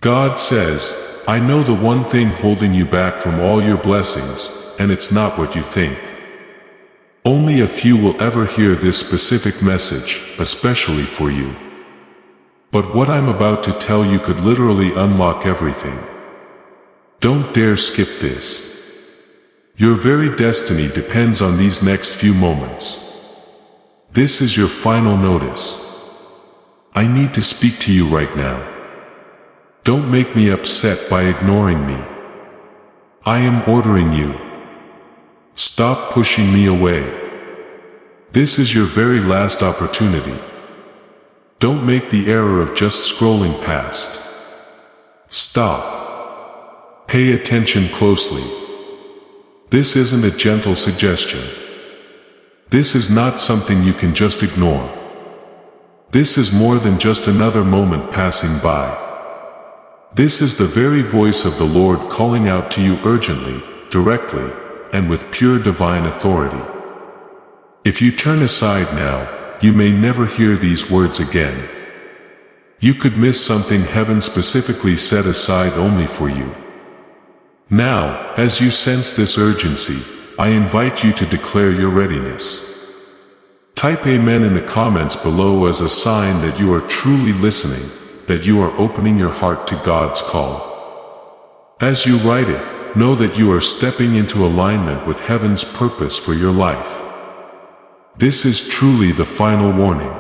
God says, I know the one thing holding you back from all your blessings, and it's not what you think. Only a few will ever hear this specific message, especially for you. But what I'm about to tell you could literally unlock everything. Don't dare skip this. Your very destiny depends on these next few moments. This is your final notice. I need to speak to you right now. Don't make me upset by ignoring me. I am ordering you. Stop pushing me away. This is your very last opportunity. Don't make the error of just scrolling past. Stop. Pay attention closely. This isn't a gentle suggestion. This is not something you can just ignore. This is more than just another moment passing by. This is the very voice of the Lord calling out to you urgently, directly, and with pure divine authority. If you turn aside now, you may never hear these words again. You could miss something heaven specifically set aside only for you. Now, as you sense this urgency, I invite you to declare your readiness. Type Amen in the comments below as a sign that you are truly listening, that you are opening your heart to God's call. As you write it, know that you are stepping into alignment with heaven's purpose for your life. This is truly the final warning.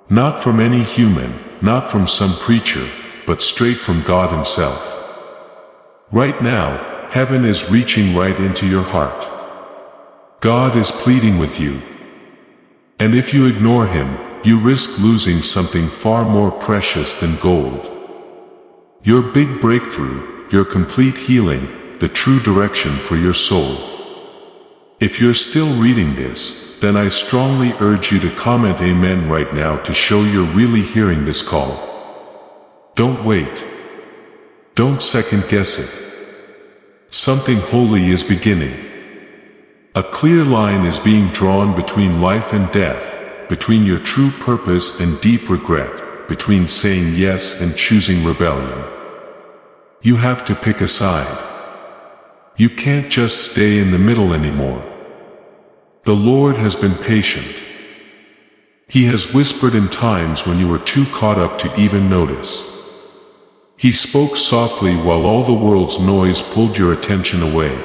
Not from any human, not from some preacher, but straight from God Himself. Right now, heaven is reaching right into your heart. God is pleading with you. And if you ignore Him, you risk losing something far more precious than gold. Your big breakthrough, your complete healing, the true direction for your soul. If you're still reading this, then I strongly urge you to comment Amen right now to show you're really hearing this call. Don't wait. Don't second guess it. Something holy is beginning. A clear line is being drawn between life and death, between your true purpose and deep regret, between saying yes and choosing rebellion. You have to pick a side. You can't just stay in the middle anymore. The Lord has been patient. He has whispered in times when you were too caught up to even notice. He spoke softly while all the world's noise pulled your attention away.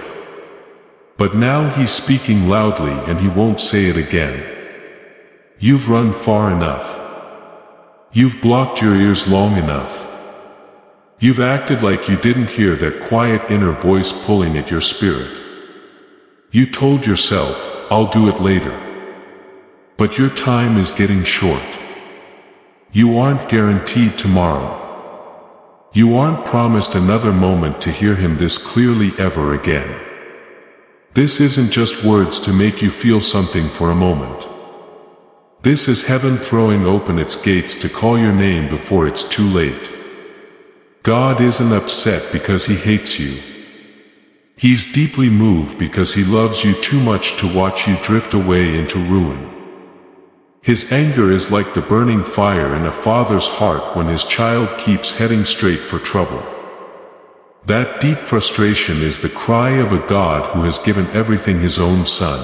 But now He's speaking loudly and He won't say it again. You've run far enough. You've blocked your ears long enough. You've acted like you didn't hear that quiet inner voice pulling at your spirit. You told yourself, I'll do it later. But your time is getting short. You aren't guaranteed tomorrow. You aren't promised another moment to hear Him this clearly ever again. This isn't just words to make you feel something for a moment. This is heaven throwing open its gates to call your name before it's too late. God isn't upset because He hates you. He's deeply moved because He loves you too much to watch you drift away into ruin. His anger is like the burning fire in a father's heart when his child keeps heading straight for trouble. That deep frustration is the cry of a God who has given everything His own Son.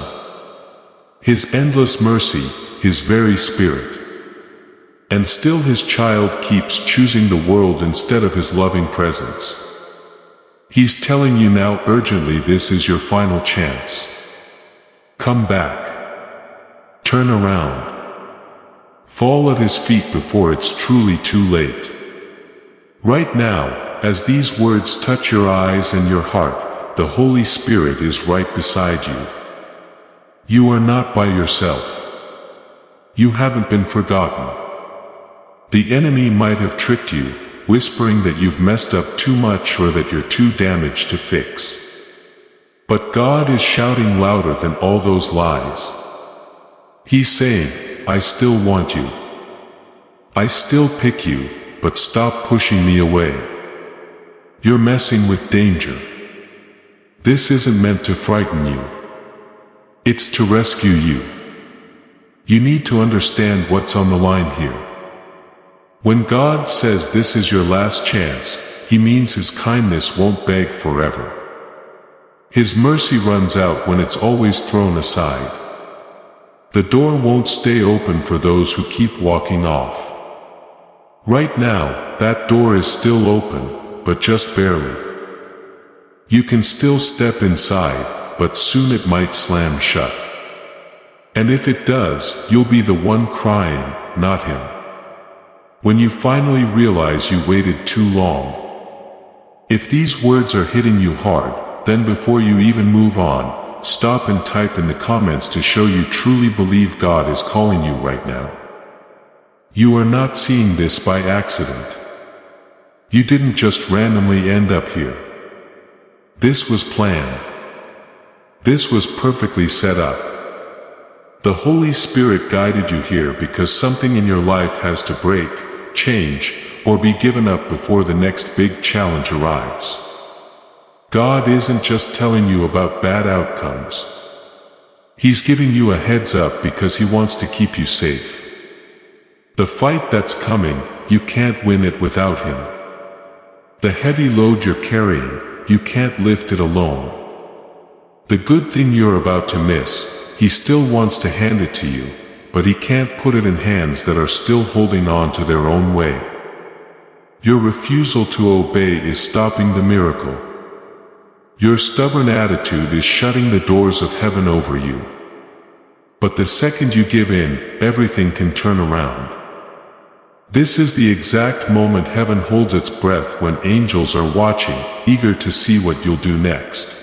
His endless mercy, His very Spirit. And still His child keeps choosing the world instead of His loving presence. He's telling you now urgently, this is your final chance. Come back. Turn around. Fall at His feet before it's truly too late. Right now, as these words touch your eyes and your heart, the Holy Spirit is right beside you. You are not by yourself. You haven't been forgotten. The enemy might have tricked you, whispering that you've messed up too much or that you're too damaged to fix. But God is shouting louder than all those lies. He's saying, I still want you. I still pick you, but stop pushing me away. You're messing with danger. This isn't meant to frighten you. It's to rescue you. You need to understand what's on the line here. When God says this is your last chance, He means His kindness won't beg forever. His mercy runs out when it's always thrown aside. The door won't stay open for those who keep walking off. Right now, that door is still open, but just barely. You can still step inside, but soon it might slam shut. And if it does, you'll be the one crying, not him. When you finally realize you waited too long. If these words are hitting you hard, then before you even move on, stop and type in the comments to show you truly believe God is calling you right now. You are not seeing this by accident. You didn't just randomly end up here. This was planned. This was perfectly set up. The Holy Spirit guided you here because something in your life has to break, change, or be given up before the next big challenge arrives. God isn't just telling you about bad outcomes. He's giving you a heads up because He wants to keep you safe. The fight that's coming, you can't win it without Him. The heavy load you're carrying, you can't lift it alone. The good thing you're about to miss, He still wants to hand it to you, but He can't put it in hands that are still holding on to their own way. Your refusal to obey is stopping the miracle. Your stubborn attitude is shutting the doors of heaven over you. But the second you give in, everything can turn around. This is the exact moment heaven holds its breath when angels are watching, eager to see what you'll do next.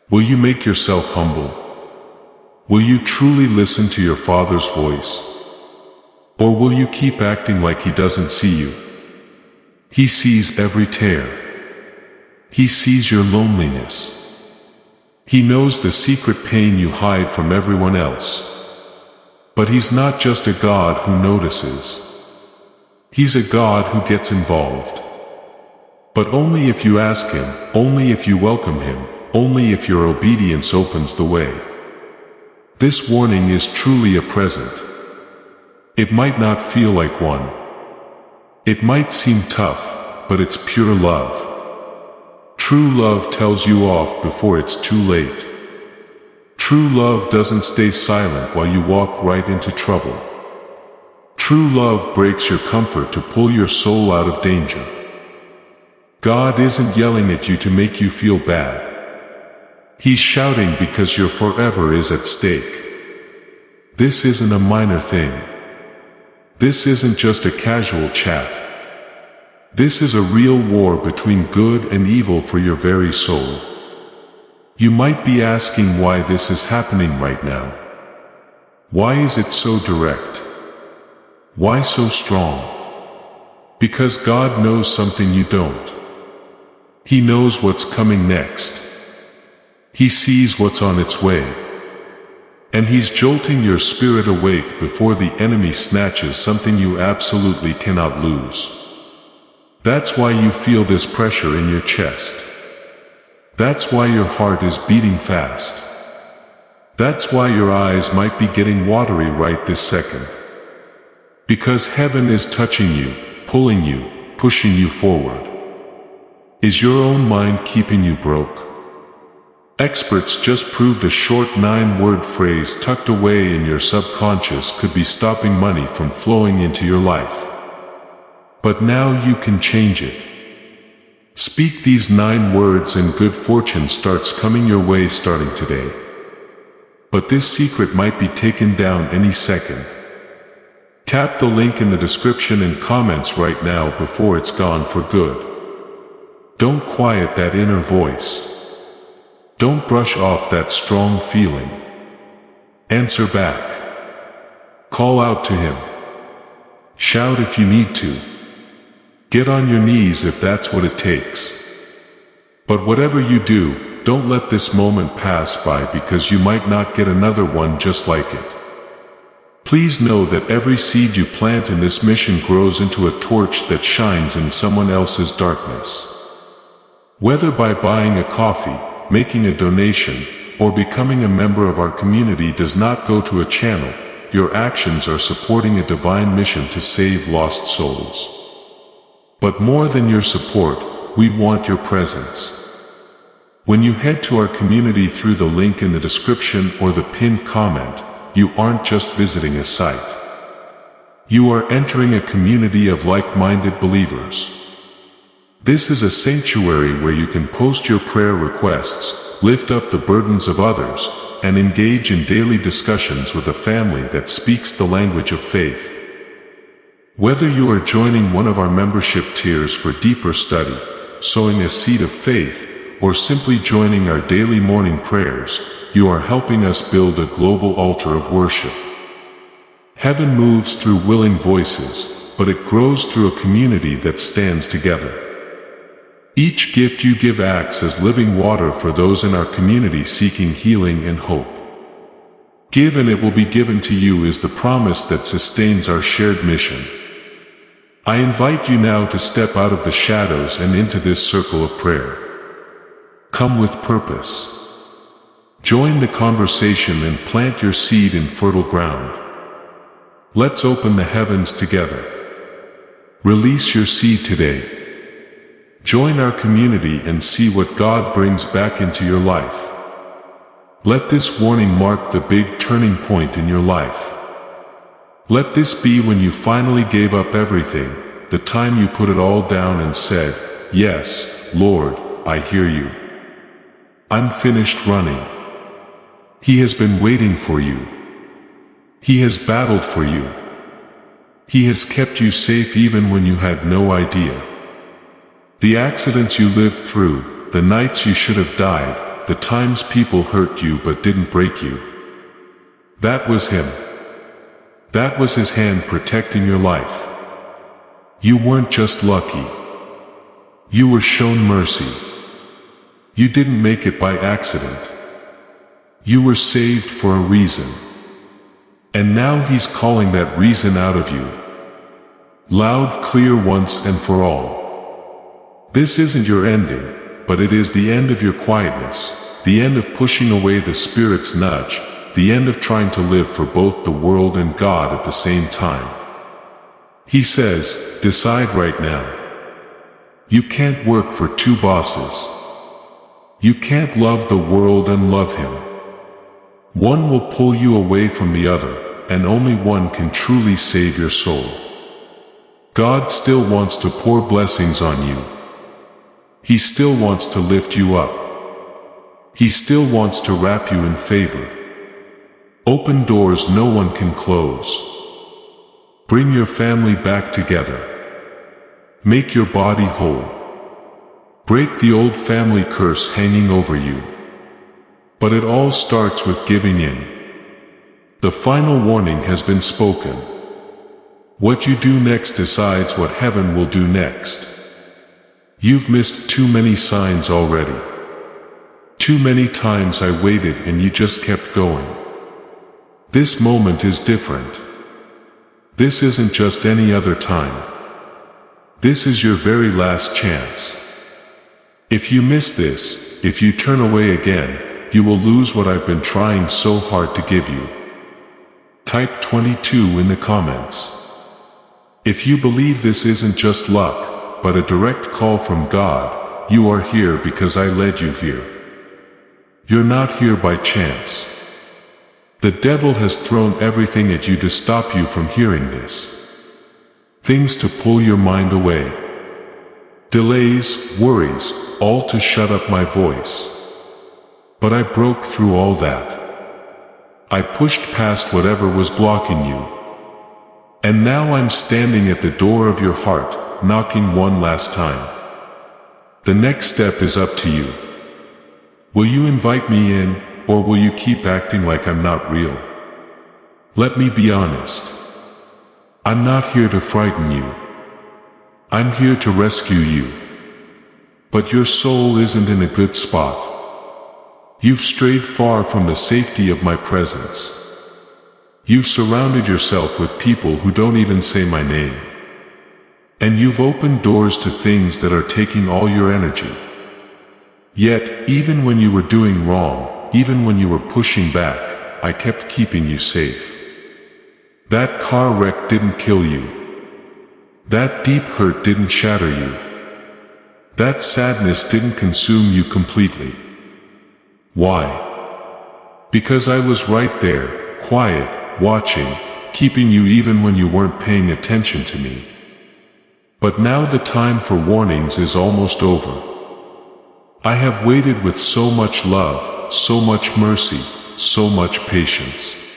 Will you make yourself humble? Will you truly listen to your Father's voice? Or will you keep acting like He doesn't see you? He sees every tear. He sees your loneliness. He knows the secret pain you hide from everyone else. But He's not just a God who notices. He's a God who gets involved. But only if you ask Him, only if you welcome Him, only if your obedience opens the way. This warning is truly a present. It might not feel like one. It might seem tough, but it's pure love. True love tells you off before it's too late. True love doesn't stay silent while you walk right into trouble. True love breaks your comfort to pull your soul out of danger. God isn't yelling at you to make you feel bad. He's shouting because your forever is at stake. This isn't a minor thing. This isn't just a casual chat. This is a real war between good and evil for your very soul. You might be asking why this is happening right now. Why is it so direct? Why so strong? Because God knows something you don't. He knows what's coming next. He sees what's on its way. And He's jolting your spirit awake before the enemy snatches something you absolutely cannot lose. That's why you feel this pressure in your chest. That's why your heart is beating fast. That's why your eyes might be getting watery right this second. Because heaven is touching you, pulling you, pushing you forward. Is your own mind keeping you broke? Experts just proved a short 9-word phrase tucked away in your subconscious could be stopping money from flowing into your life. But now you can change it. Speak these 9 words and good fortune starts coming your way starting today. But this secret might be taken down any second. Tap the link in the description and comments right now before it's gone for good. Don't quiet that inner voice. Don't brush off that strong feeling. Answer back. Call out to Him. Shout if you need to. Get on your knees if that's what it takes. But whatever you do, don't let this moment pass by because you might not get another one just like it. Please know that every seed you plant in this mission grows into a torch that shines in someone else's darkness. Whether by buying a coffee, making a donation, or becoming a member of our community does not go to a channel, your actions are supporting a divine mission to save lost souls. But more than your support, we want your presence. When you head to our community through the link in the description or the pinned comment, you aren't just visiting a site. You are entering a community of like-minded believers. This is a sanctuary where you can post your prayer requests, lift up the burdens of others, and engage in daily discussions with a family that speaks the language of faith. Whether you are joining one of our membership tiers for deeper study, sowing a seed of faith, or simply joining our daily morning prayers, you are helping us build a global altar of worship. Heaven moves through willing voices, but it grows through a community that stands together. Each gift you give acts as living water for those in our community seeking healing and hope. Give and it will be given to you is the promise that sustains our shared mission. I invite you now to step out of the shadows and into this circle of prayer. Come with purpose. Join the conversation and plant your seed in fertile ground. Let's open the heavens together. Release your seed today. Join our community and see what God brings back into your life. Let this warning mark the big turning point in your life. Let this be when you finally gave up everything, the time you put it all down and said, "Yes, Lord, I hear you. I'm finished running." He has been waiting for you. He has battled for you. He has kept you safe even when you had no idea. The accidents you lived through, the nights you should have died, the times people hurt you but didn't break you. That was Him. That was His hand protecting your life. You weren't just lucky. You were shown mercy. You didn't make it by accident. You were saved for a reason. And now He's calling that reason out of you. Loud, clear once and for all. This isn't your ending, but it is the end of your quietness, the end of pushing away the Spirit's nudge, the end of trying to live for both the world and God at the same time. He says, decide right now. You can't work for two bosses. You can't love the world and love Him. One will pull you away from the other, and only one can truly save your soul. God still wants to pour blessings on you. He still wants to lift you up. He still wants to wrap you in favor. Open doors no one can close. Bring your family back together. Make your body whole. Break the old family curse hanging over you. But it all starts with giving in. The final warning has been spoken. What you do next decides what heaven will do next. You've missed too many signs already. Too many times I waited and you just kept going. This moment is different. This isn't just any other time. This is your very last chance. If you miss this, if you turn away again, you will lose what I've been trying so hard to give you. Type 22 in the comments. If you believe this isn't just luck, but a direct call from God, you are here because I led you here. You're not here by chance. The devil has thrown everything at you to stop you from hearing this. Things to pull your mind away. Delays, worries, all to shut up my voice. But I broke through all that. I pushed past whatever was blocking you. And now I'm standing at the door of your heart, knocking one last time. The next step is up to you. Will you invite me in, or will you keep acting like I'm not real? Let me be honest. I'm not here to frighten you. I'm here to rescue you. But your soul isn't in a good spot. You've strayed far from the safety of my presence. You've surrounded yourself with people who don't even say my name. And you've opened doors to things that are taking all your energy. Yet, even when you were doing wrong, even when you were pushing back, I kept keeping you safe. That car wreck didn't kill you. That deep hurt didn't shatter you. That sadness didn't consume you completely. Why? Because I was right there, quiet, watching, keeping you even when you weren't paying attention to me. But now the time for warnings is almost over. I have waited with so much love, so much mercy, so much patience.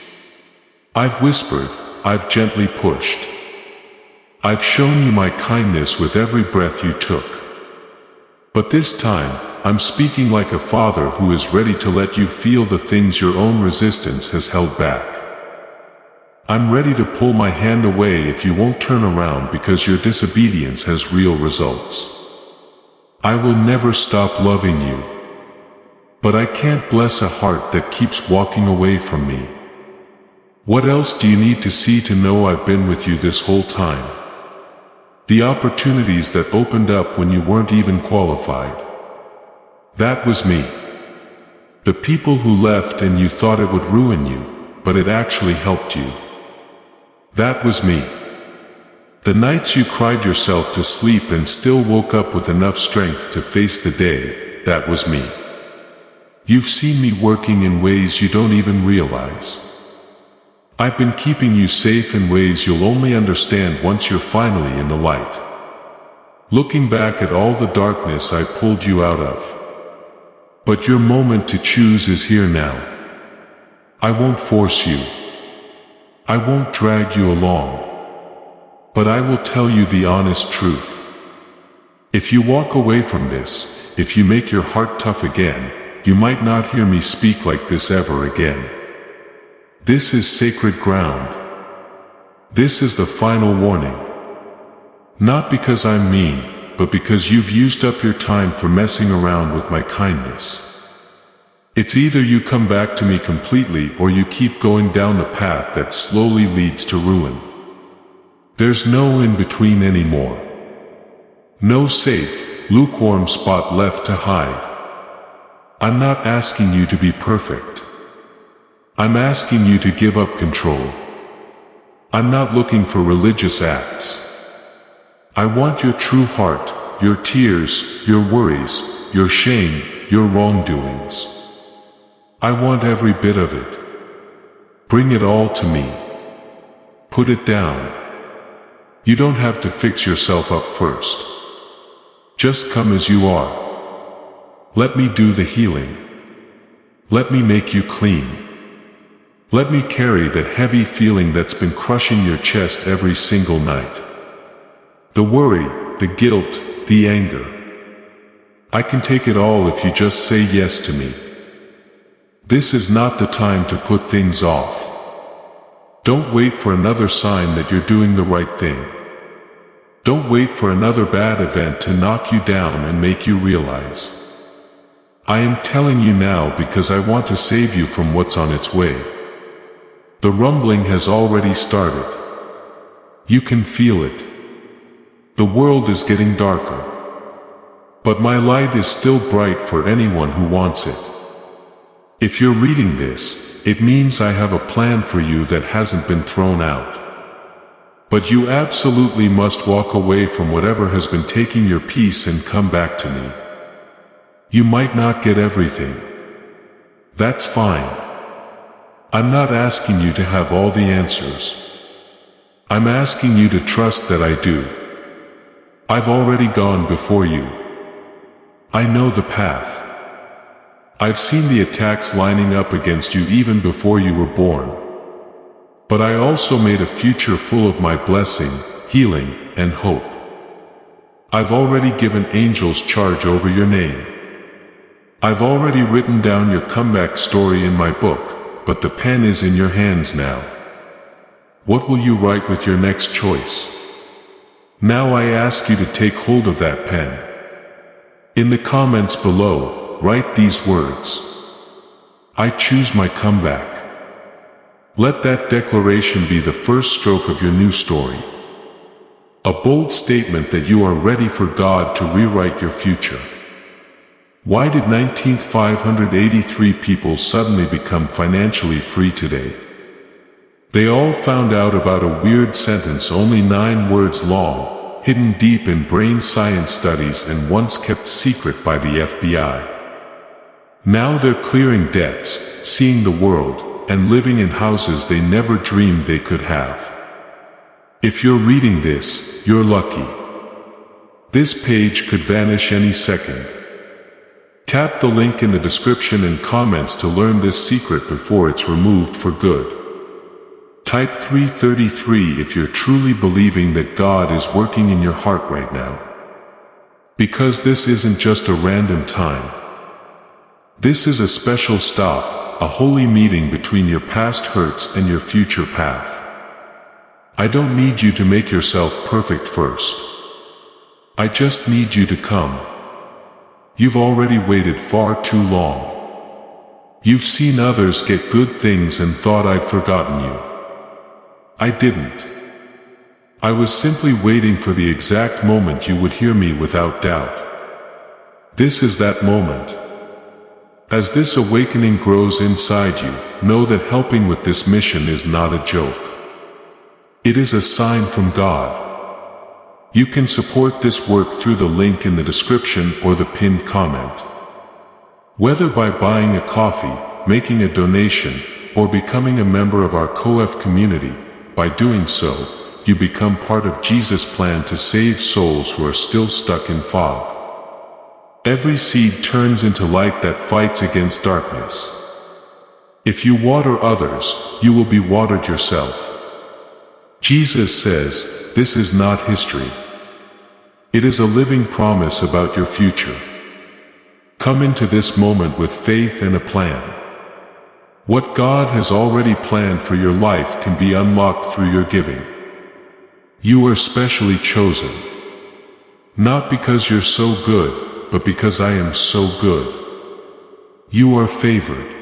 I've whispered, I've gently pushed. I've shown you my kindness with every breath you took. But this time, I'm speaking like a father who is ready to let you feel the things your own resistance has held back. I'm ready to pull my hand away if you won't turn around because your disobedience has real results. I will never stop loving you. But I can't bless a heart that keeps walking away from me. What else do you need to see to know I've been with you this whole time? The opportunities that opened up when you weren't even qualified. That was me. The people who left and you thought it would ruin you, but it actually helped you. That was me. The nights you cried yourself to sleep and still woke up with enough strength to face the day, that was me. You've seen me working in ways you don't even realize. I've been keeping you safe in ways you'll only understand once you're finally in the light. Looking back at all the darkness I pulled you out of. But your moment to choose is here now. I won't force you. I won't drag you along. But I will tell you the honest truth. If you walk away from this, if you make your heart tough again, you might not hear me speak like this ever again. This is sacred ground. This is the final warning. Not because I'm mean, but because you've used up your time for messing around with my kindness. It's either you come back to me completely or you keep going down the path that slowly leads to ruin. There's no in between anymore. No safe, lukewarm spot left to hide. I'm not asking you to be perfect. I'm asking you to give up control. I'm not looking for religious acts. I want your true heart, your tears, your worries, your shame, your wrongdoings. I want every bit of it. Bring it all to me. Put it down. You don't have to fix yourself up first. Just come as you are. Let me do the healing. Let me make you clean. Let me carry that heavy feeling that's been crushing your chest every single night. The worry, the guilt, the anger. I can take it all if you just say yes to me. This is not the time to put things off. Don't wait for another sign that you're doing the right thing. Don't wait for another bad event to knock you down and make you realize. I am telling you now because I want to save you from what's on its way. The rumbling has already started. You can feel it. The world is getting darker. But my light is still bright for anyone who wants it. If you're reading this, it means I have a plan for you that hasn't been thrown out. But you absolutely must walk away from whatever has been taking your peace and come back to me. You might not get everything. That's fine. I'm not asking you to have all the answers. I'm asking you to trust that I do. I've already gone before you. I know the path. I've seen the attacks lining up against you even before you were born. But I also made a future full of my blessing, healing, and hope. I've already given angels charge over your name. I've already written down your comeback story in my book. But the pen is in your hands now. What will you write with your next choice? Now I ask you to take hold of that pen. In the comments below, write these words. I choose my comeback. Let that declaration be the first stroke of your new story. A bold statement that you are ready for God to rewrite your future. Why did 19,583 people suddenly become financially free today? They all found out about a weird sentence only 9 words long, hidden deep in brain science studies and once kept secret by the FBI. Now they're clearing debts, seeing the world, and living in houses they never dreamed they could have. If you're reading this, you're lucky. This page could vanish any second. Tap the link in the description and comments to learn this secret before it's removed for good. Type 333 if you're truly believing that God is working in your heart right now. Because this isn't just a random time. This is a special stop, a holy meeting between your past hurts and your future path. I don't need you to make yourself perfect first. I just need you to come. You've already waited far too long. You've seen others get good things and thought I'd forgotten you. I didn't. I was simply waiting for the exact moment you would hear me without doubt. This is that moment. As this awakening grows inside you, know that helping with this mission is not a joke. It is a sign from God. You can support this work through the link in the description or the pinned comment. Whether by buying a coffee, making a donation, or becoming a member of our COF community, by doing so, you become part of Jesus' plan to save souls who are still stuck in fog. Every seed turns into light that fights against darkness. If you water others, you will be watered yourself. Jesus says, this is not history. It is a living promise about your future. Come into this moment with faith and a plan. What God has already planned for your life can be unlocked through your giving. You are specially chosen. Not because you're so good, but because I am so good. You are favored.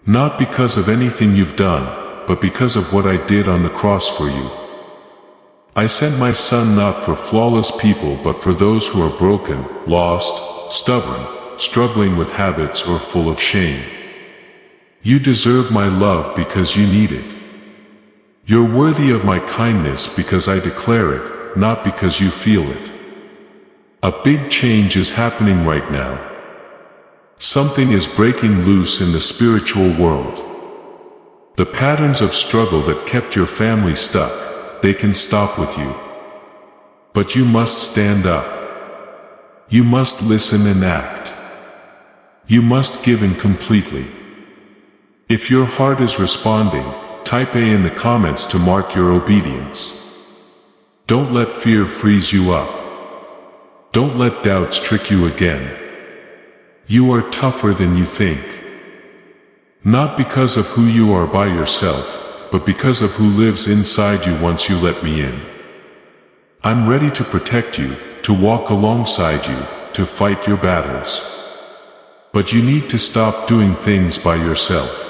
Not because of anything you've done, but because of what I did on the cross for you. I sent my Son not for flawless people but for those who are broken, lost, stubborn, struggling with habits or full of shame. You deserve my love because you need it. You're worthy of my kindness because I declare it, not because you feel it. A big change is happening right now. Something is breaking loose in the spiritual world. The patterns of struggle that kept your family stuck, they can stop with you. But you must stand up. You must listen and act. You must give in completely. If your heart is responding, type A in the comments to mark your obedience. Don't let fear freeze you up. Don't let doubts trick you again. You are tougher than you think. Not because of who you are by yourself, but because of who lives inside you once you let me in. I'm ready to protect you, to walk alongside you, to fight your battles. But you need to stop doing things by yourself.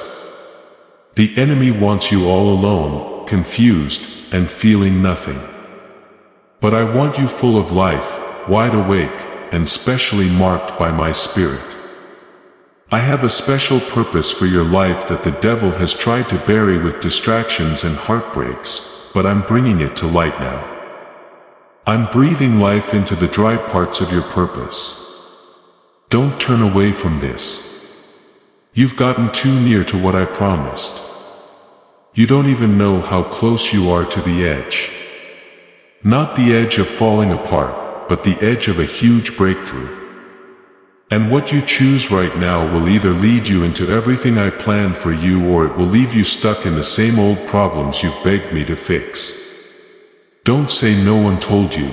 The enemy wants you all alone, confused, and feeling nothing. But I want you full of life, wide awake, and specially marked by my Spirit. I have a special purpose for your life that the devil has tried to bury with distractions and heartbreaks, but I'm bringing it to light now. I'm breathing life into the dry parts of your purpose. Don't turn away from this. You've gotten too near to what I promised. You don't even know how close you are to the edge. Not the edge of falling apart, but the edge of a huge breakthrough. And what you choose right now will either lead you into everything I planned for you or it will leave you stuck in the same old problems you've begged me to fix. Don't say no one told you.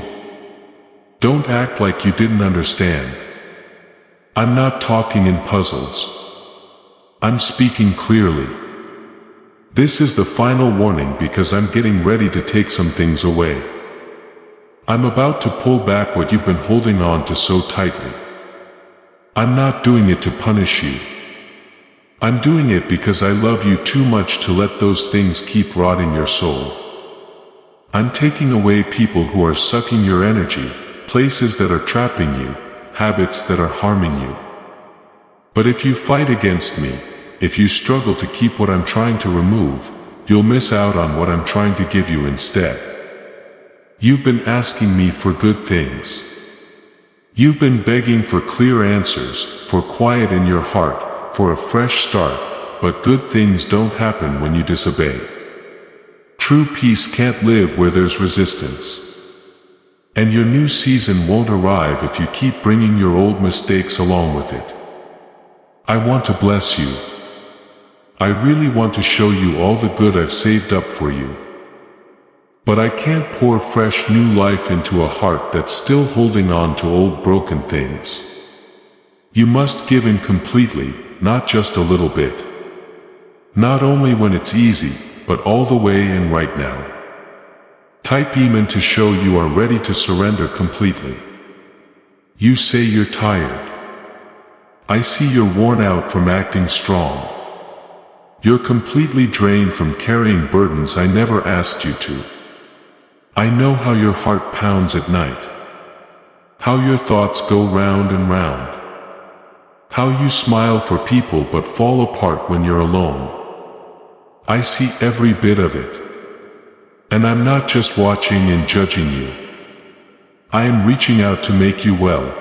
Don't act like you didn't understand. I'm not talking in puzzles. I'm speaking clearly. This is the final warning because I'm getting ready to take some things away. I'm about to pull back what you've been holding on to so tightly. I'm not doing it to punish you. I'm doing it because I love you too much to let those things keep rotting your soul. I'm taking away people who are sucking your energy, places that are trapping you, habits that are harming you. But if you fight against me, if you struggle to keep what I'm trying to remove, you'll miss out on what I'm trying to give you instead. You've been asking me for good things. You've been begging for clear answers, for quiet in your heart, for a fresh start, but good things don't happen when you disobey. True peace can't live where there's resistance. And your new season won't arrive if you keep bringing your old mistakes along with it. I want to bless you. I really want to show you all the good I've saved up for you. But I can't pour fresh new life into a heart that's still holding on to old broken things. You must give in completely, not just a little bit. Not only when it's easy, but all the way in right now. Type Amen to show you are ready to surrender completely. You say you're tired. I see you're worn out from acting strong. You're completely drained from carrying burdens I never asked you to. I know how your heart pounds at night. How your thoughts go round and round. How you smile for people but fall apart when you're alone. I see every bit of it. And I'm not just watching and judging you. I am reaching out to make you well.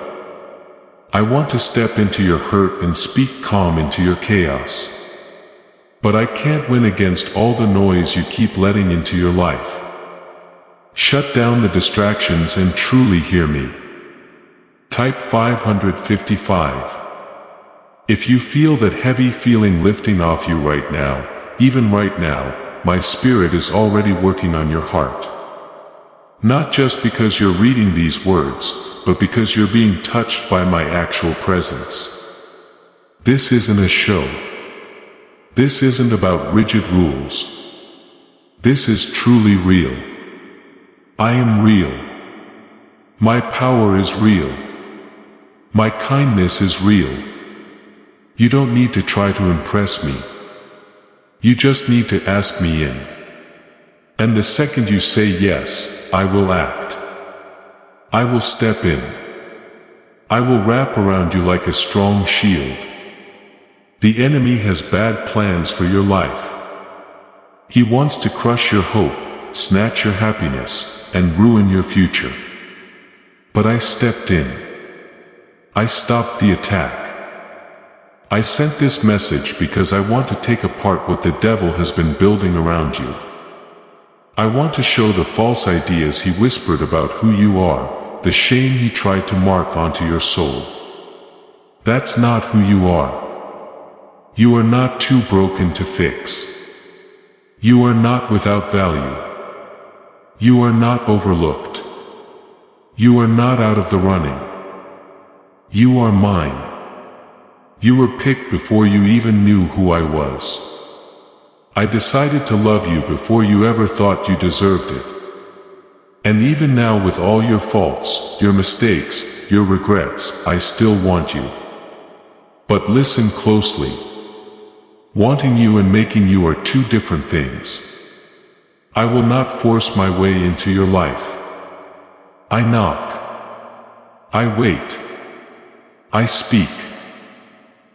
I want to step into your hurt and speak calm into your chaos. But I can't win against all the noise you keep letting into your life. Shut down the distractions and truly hear me. Type 555. If you feel that heavy feeling lifting off you right now, even right now, my spirit is already working on your heart. Not just because you're reading these words, but because you're being touched by my actual presence. This isn't a show. This isn't about rigid rules. This is truly real. I am real. My power is real. My kindness is real. You don't need to try to impress me. You just need to ask me in. And the second you say yes, I will act. I will step in. I will wrap around you like a strong shield. The enemy has bad plans for your life. He wants to crush your hope, snatch your happiness, and ruin your future. But I stepped in. I stopped the attack. I sent this message because I want to take apart what the devil has been building around you. I want to show the false ideas he whispered about who you are, the shame he tried to mark onto your soul. That's not who you are. You are not too broken to fix. You are not without value. You are not overlooked. You are not out of the running. You are mine. You were picked before you even knew who I was. I decided to love you before you ever thought you deserved it. And even now, with all your faults, your mistakes, your regrets, I still want you. But listen closely. Wanting you and making you are two different things. I will not force my way into your life. I knock. I wait. I speak.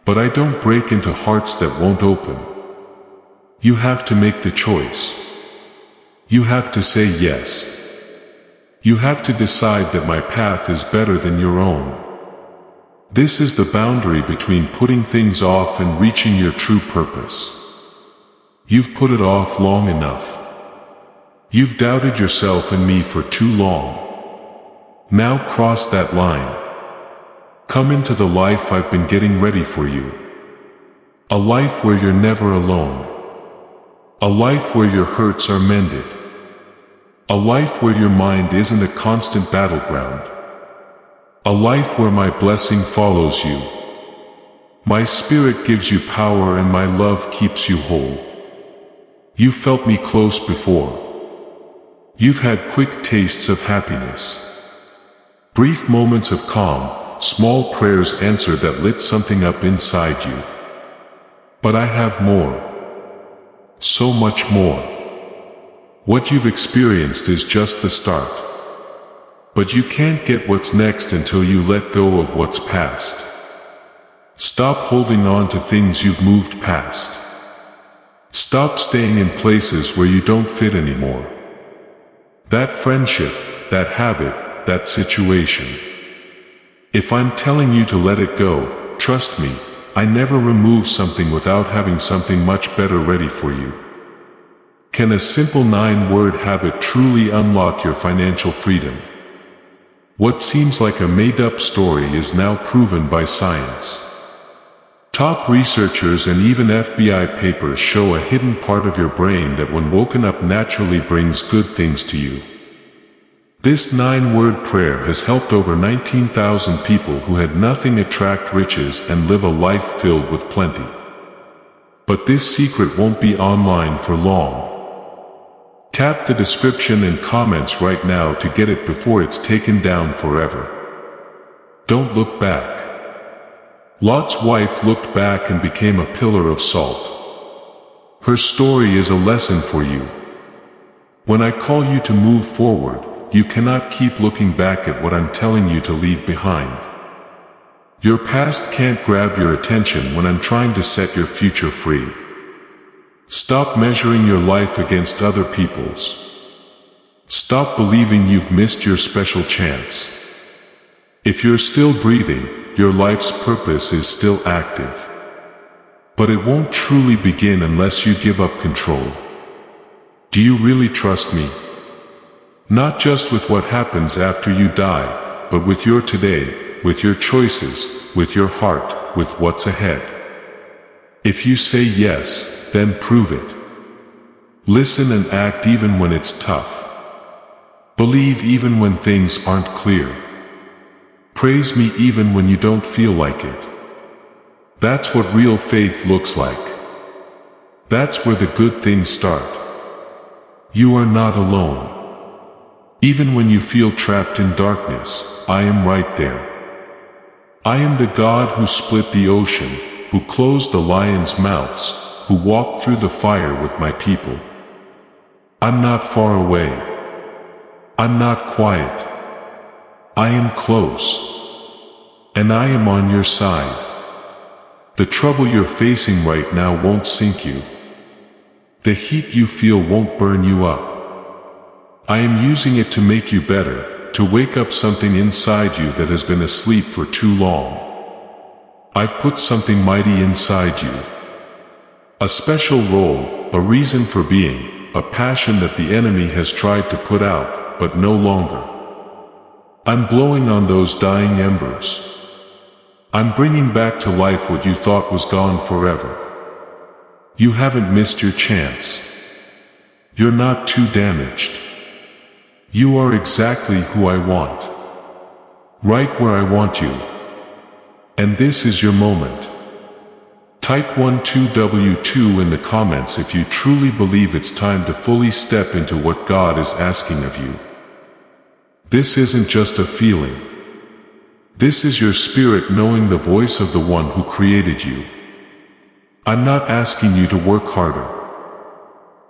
But I don't break into hearts that won't open. You have to make the choice. You have to say yes. You have to decide that my path is better than your own. This is the boundary between putting things off and reaching your true purpose. You've put it off long enough. You've doubted yourself and me for too long. Now cross that line. Come into the life I've been getting ready for you. A life where you're never alone. A life where your hurts are mended. A life where your mind isn't a constant battleground. A life where my blessing follows you. My spirit gives you power and my love keeps you whole. You felt me close before. You've had quick tastes of happiness. Brief moments of calm. Small prayers answered that lit something up inside you. But I have more. So much more. What you've experienced is just the start. But you can't get what's next until you let go of what's past. Stop holding on to things you've moved past. Stop staying in places where you don't fit anymore. That friendship, that habit, that situation. If I'm telling you to let it go, trust me, I never remove something without having something much better ready for you. Can a simple 9-word habit truly unlock your financial freedom? What seems like a made-up story is now proven by science. Top researchers and even FBI papers show a hidden part of your brain that when woken up naturally brings good things to you. This 9-word prayer has helped over 19,000 people who had nothing attract riches and live a life filled with plenty. But this secret won't be online for long. Tap the description and comments right now to get it before it's taken down forever. Don't look back. Lot's wife looked back and became a pillar of salt. Her story is a lesson for you. When I call you to move forward, you cannot keep looking back at what I'm telling you to leave behind. Your past can't grab your attention when I'm trying to set your future free. Stop measuring your life against other people's. Stop believing you've missed your special chance. If you're still breathing, your life's purpose is still active. But it won't truly begin unless you give up control. Do you really trust me? Not just with what happens after you die, but with your today, with your choices, with your heart, with what's ahead. If you say yes, then prove it. Listen and act even when it's tough. Believe even when things aren't clear. Praise me even when you don't feel like it. That's what real faith looks like. That's where the good things start. You are not alone. Even when you feel trapped in darkness, I am right there. I am the God who split the ocean, who closed the lions' mouths, who walked through the fire with my people. I'm not far away. I'm not quiet. I am close. And I am on your side. The trouble you're facing right now won't sink you. The heat you feel won't burn you up. I am using it to make you better, to wake up something inside you that has been asleep for too long. I've put something mighty inside you. A special role, a reason for being, a passion that the enemy has tried to put out, but no longer. I'm blowing on those dying embers. I'm bringing back to life what you thought was gone forever. You haven't missed your chance. You're not too damaged. You are exactly who I want. Right where I want you. And this is your moment. Type 12W2 in the comments if you truly believe it's time to fully step into what God is asking of you. This isn't just a feeling. This is your spirit knowing the voice of the one who created you. I'm not asking you to work harder.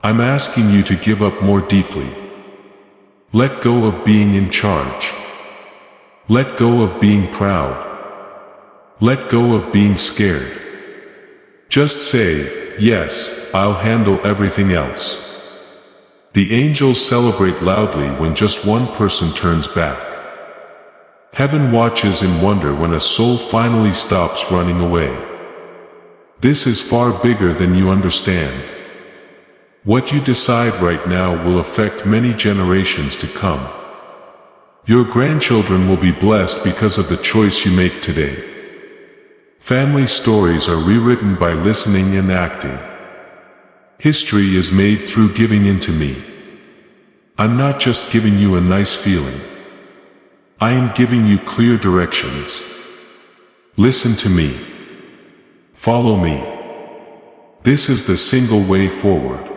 I'm asking you to give up more deeply. Let go of being in charge. Let go of being proud. Let go of being scared. Just say, yes, I'll handle everything else. The angels celebrate loudly when just one person turns back. Heaven watches in wonder when a soul finally stops running away. This is far bigger than you understand. What you decide right now will affect many generations to come. Your grandchildren will be blessed because of the choice you make today. Family stories are rewritten by listening and acting. History is made through giving in to me. I'm not just giving you a nice feeling. I am giving you clear directions. Listen to me. Follow me. This is the single way forward.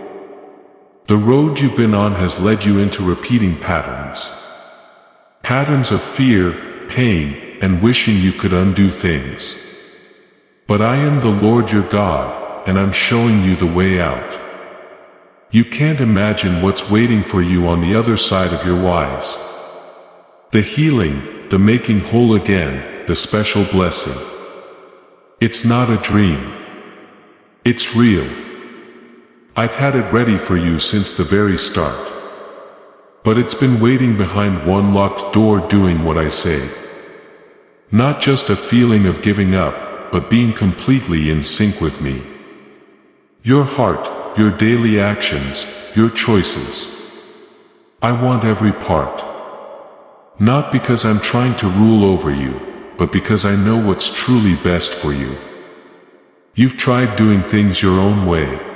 The road you've been on has led you into repeating patterns. Patterns of fear, pain, and wishing you could undo things. But I am the Lord your God, and I'm showing you the way out. You can't imagine what's waiting for you on the other side of your whys. The healing, the making whole again, the special blessing. It's not a dream. It's real. I've had it ready for you since the very start. But it's been waiting behind one locked door doing what I say. Not just a feeling of giving up, but being completely in sync with me. Your heart, your daily actions, your choices. I want every part. Not because I'm trying to rule over you, but because I know what's truly best for you. You've tried doing things your own way.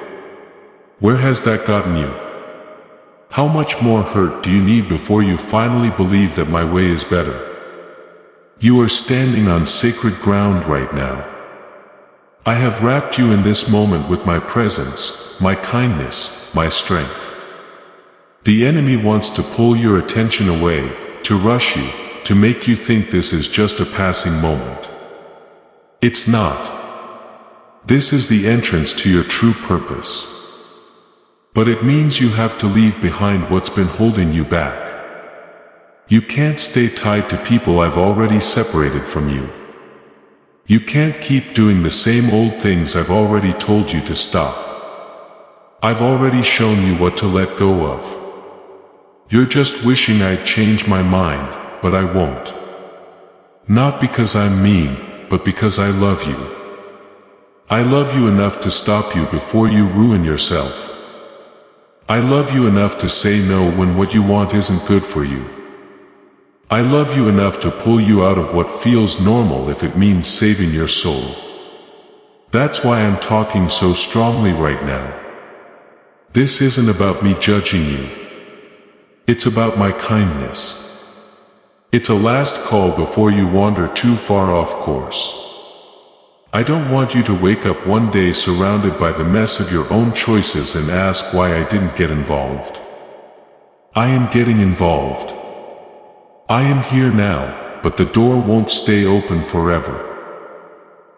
Where has that gotten you? How much more hurt do you need before you finally believe that my way is better? You are standing on sacred ground right now. I have wrapped you in this moment with my presence, my kindness, my strength. The enemy wants to pull your attention away, to rush you, to make you think this is just a passing moment. It's not. This is the entrance to your true purpose. But it means you have to leave behind what's been holding you back. You can't stay tied to people I've already separated from you. You can't keep doing the same old things I've already told you to stop. I've already shown you what to let go of. You're just wishing I'd change my mind, but I won't. Not because I'm mean, but because I love you. I love you enough to stop you before you ruin yourself. I love you enough to say no when what you want isn't good for you. I love you enough to pull you out of what feels normal if it means saving your soul. That's why I'm talking so strongly right now. This isn't about me judging you. It's about my kindness. It's a last call before you wander too far off course. I don't want you to wake up one day surrounded by the mess of your own choices and ask why I didn't get involved. I am getting involved. I am here now, but the door won't stay open forever.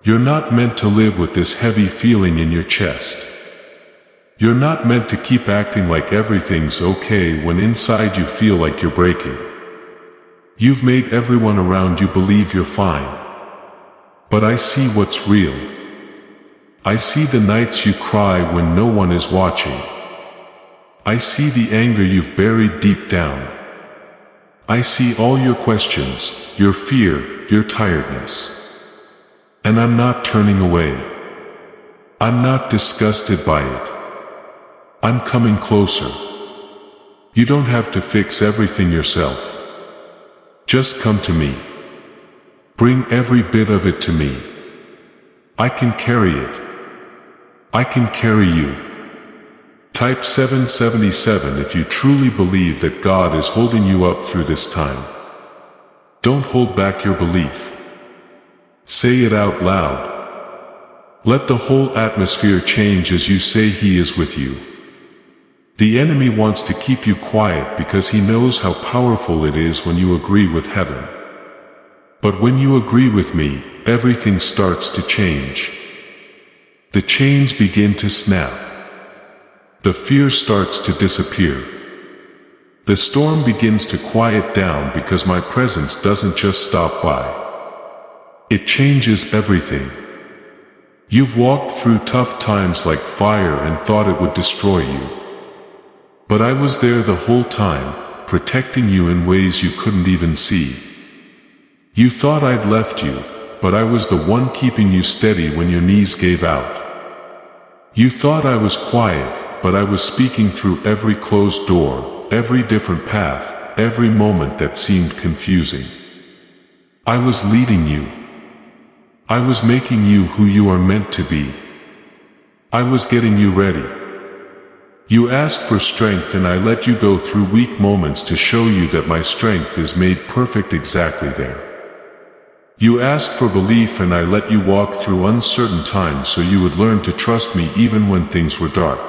You're not meant to live with this heavy feeling in your chest. You're not meant to keep acting like everything's okay when inside you feel like you're breaking. You've made everyone around you believe you're fine. But I see what's real. I see the nights you cry when no one is watching. I see the anger you've buried deep down. I see all your questions, your fear, your tiredness. And I'm not turning away. I'm not disgusted by it. I'm coming closer. You don't have to fix everything yourself. Just come to me. Bring every bit of it to me. I can carry it. I can carry you. Type 777 if you truly believe that God is holding you up through this time. Don't hold back your belief. Say it out loud. Let the whole atmosphere change as you say He is with you. The enemy wants to keep you quiet because he knows how powerful it is when you agree with heaven. But when you agree with me, everything starts to change. The chains begin to snap. The fear starts to disappear. The storm begins to quiet down because my presence doesn't just stop by. It changes everything. You've walked through tough times like fire and thought it would destroy you. But I was there the whole time, protecting you in ways you couldn't even see. You thought I'd left you, but I was the one keeping you steady when your knees gave out. You thought I was quiet, but I was speaking through every closed door, every different path, every moment that seemed confusing. I was leading you. I was making you who you are meant to be. I was getting you ready. You asked for strength and I let you go through weak moments to show you that my strength is made perfect exactly there. You asked for belief and I let you walk through uncertain times so you would learn to trust me even when things were dark.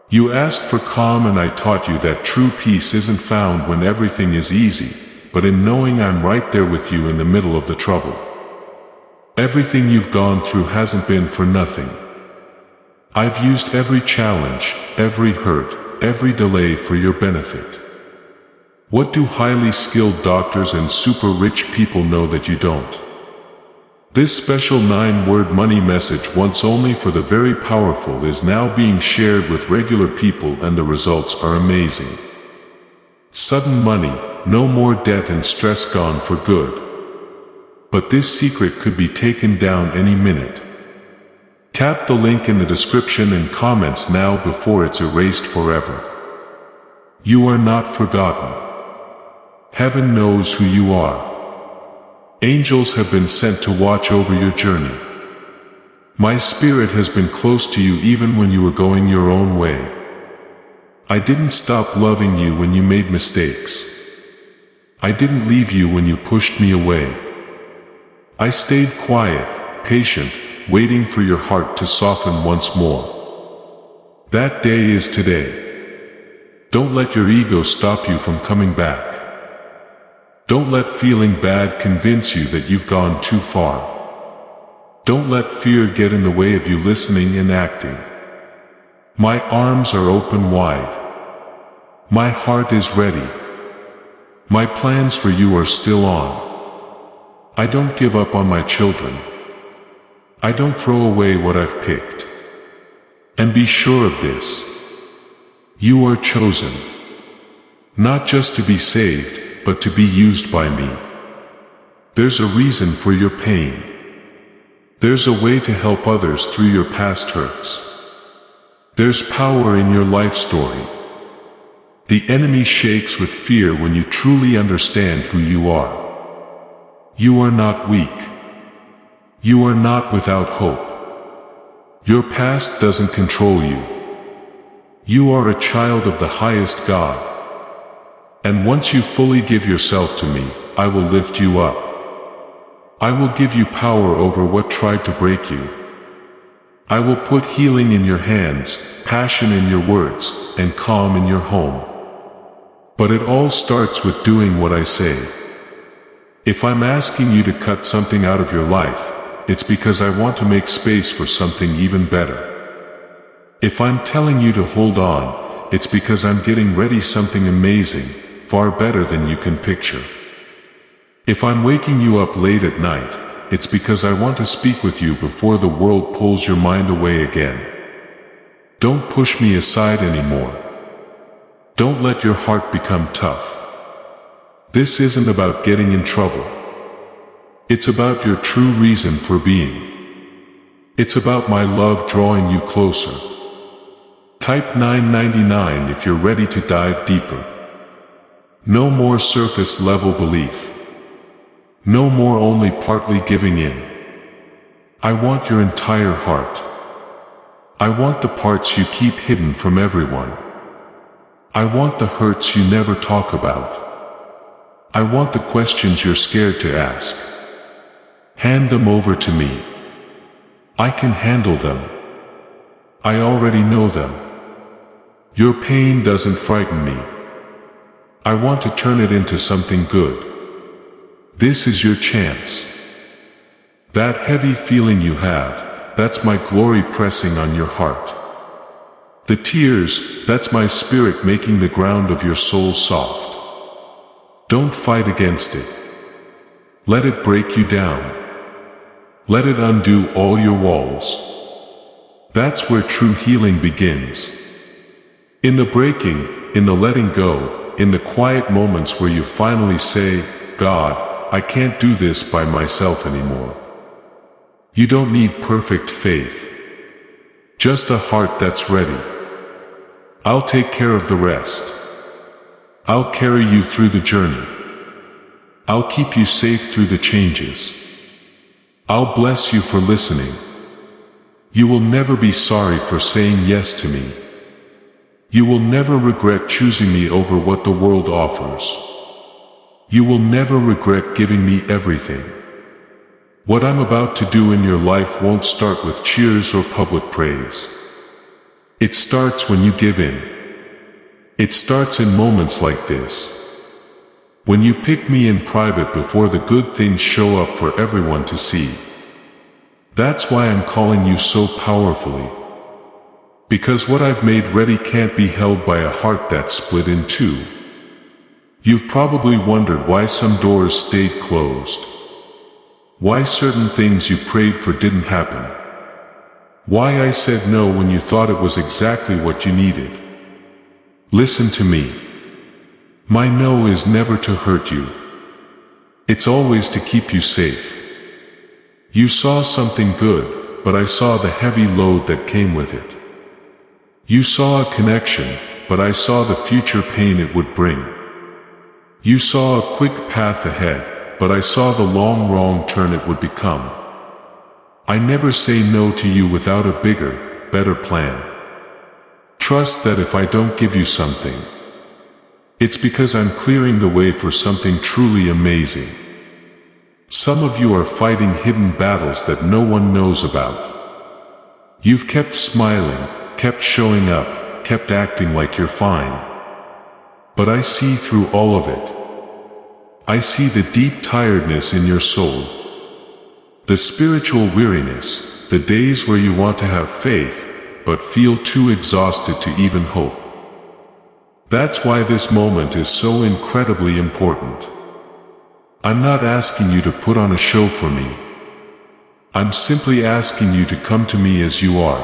You asked for calm and I taught you that true peace isn't found when everything is easy, but in knowing I'm right there with you in the middle of the trouble. Everything you've gone through hasn't been for nothing. I've used every challenge, every hurt, every delay for your benefit. What do highly skilled doctors and super rich people know that you don't? This special 9-word money message, once only for the very powerful, is now being shared with regular people, and the results are amazing. Sudden money, no more debt and stress, gone for good. But this secret could be taken down any minute. Tap the link in the description and comments now before it's erased forever. You are not forgotten. Heaven knows who you are. Angels have been sent to watch over your journey. My spirit has been close to you even when you were going your own way. I didn't stop loving you when you made mistakes. I didn't leave you when you pushed me away. I stayed quiet, patient, waiting for your heart to soften once more. That day is today. Don't let your ego stop you from coming back. Don't let feeling bad convince you that you've gone too far. Don't let fear get in the way of you listening and acting. My arms are open wide. My heart is ready. My plans for you are still on. I don't give up on my children. I don't throw away what I've picked. And be sure of this. You are chosen. Not just to be saved, but to be used by me. There's a reason for your pain. There's a way to help others through your past hurts. There's power in your life story. The enemy shakes with fear when you truly understand who you are. You are not weak. You are not without hope. Your past doesn't control you. You are a child of the highest God. And once you fully give yourself to me, I will lift you up. I will give you power over what tried to break you. I will put healing in your hands, passion in your words, and calm in your home. But it all starts with doing what I say. If I'm asking you to cut something out of your life, it's because I want to make space for something even better. If I'm telling you to hold on, it's because I'm getting ready something amazing, far better than you can picture. If I'm waking you up late at night, it's because I want to speak with you before the world pulls your mind away again. Don't push me aside anymore. Don't let your heart become tough. This isn't about getting in trouble. It's about your true reason for being. It's about my love drawing you closer. Type 999 if you're ready to dive deeper. No more surface level belief. No more only partly giving in. I want your entire heart. I want the parts you keep hidden from everyone. I want the hurts you never talk about. I want the questions you're scared to ask. Hand them over to me. I can handle them. I already know them. Your pain doesn't frighten me. I want to turn it into something good. This is your chance. That heavy feeling you have, that's my glory pressing on your heart. The tears, that's my spirit making the ground of your soul soft. Don't fight against it. Let it break you down. Let it undo all your walls. That's where true healing begins. In the breaking, in the letting go, in the quiet moments where you finally say, God, I can't do this by myself anymore. You don't need perfect faith. Just a heart that's ready. I'll take care of the rest. I'll carry you through the journey. I'll keep you safe through the changes. I'll bless you for listening. You will never be sorry for saying yes to me. You will never regret choosing me over what the world offers. You will never regret giving me everything. What I'm about to do in your life won't start with cheers or public praise. It starts when you give in. It starts in moments like this. When you pick me in private before the good things show up for everyone to see. That's why I'm calling you so powerfully. Because what I've made ready can't be held by a heart that's split in two. You've probably wondered why some doors stayed closed. Why certain things you prayed for didn't happen. Why I said no when you thought it was exactly what you needed. Listen to me. My no is never to hurt you. It's always to keep you safe. You saw something good, but I saw the heavy load that came with it. You saw a connection, but I saw the future pain it would bring. You saw a quick path ahead, but I saw the long wrong turn it would become. I never say no to you without a bigger, better plan. Trust that if I don't give you something, it's because I'm clearing the way for something truly amazing. Some of you are fighting hidden battles that no one knows about. You've kept smiling, kept showing up, kept acting like you're fine. But I see through all of it. I see the deep tiredness in your soul. The spiritual weariness, the days where you want to have faith, but feel too exhausted to even hope. That's why this moment is so incredibly important. I'm not asking you to put on a show for me. I'm simply asking you to come to me as you are.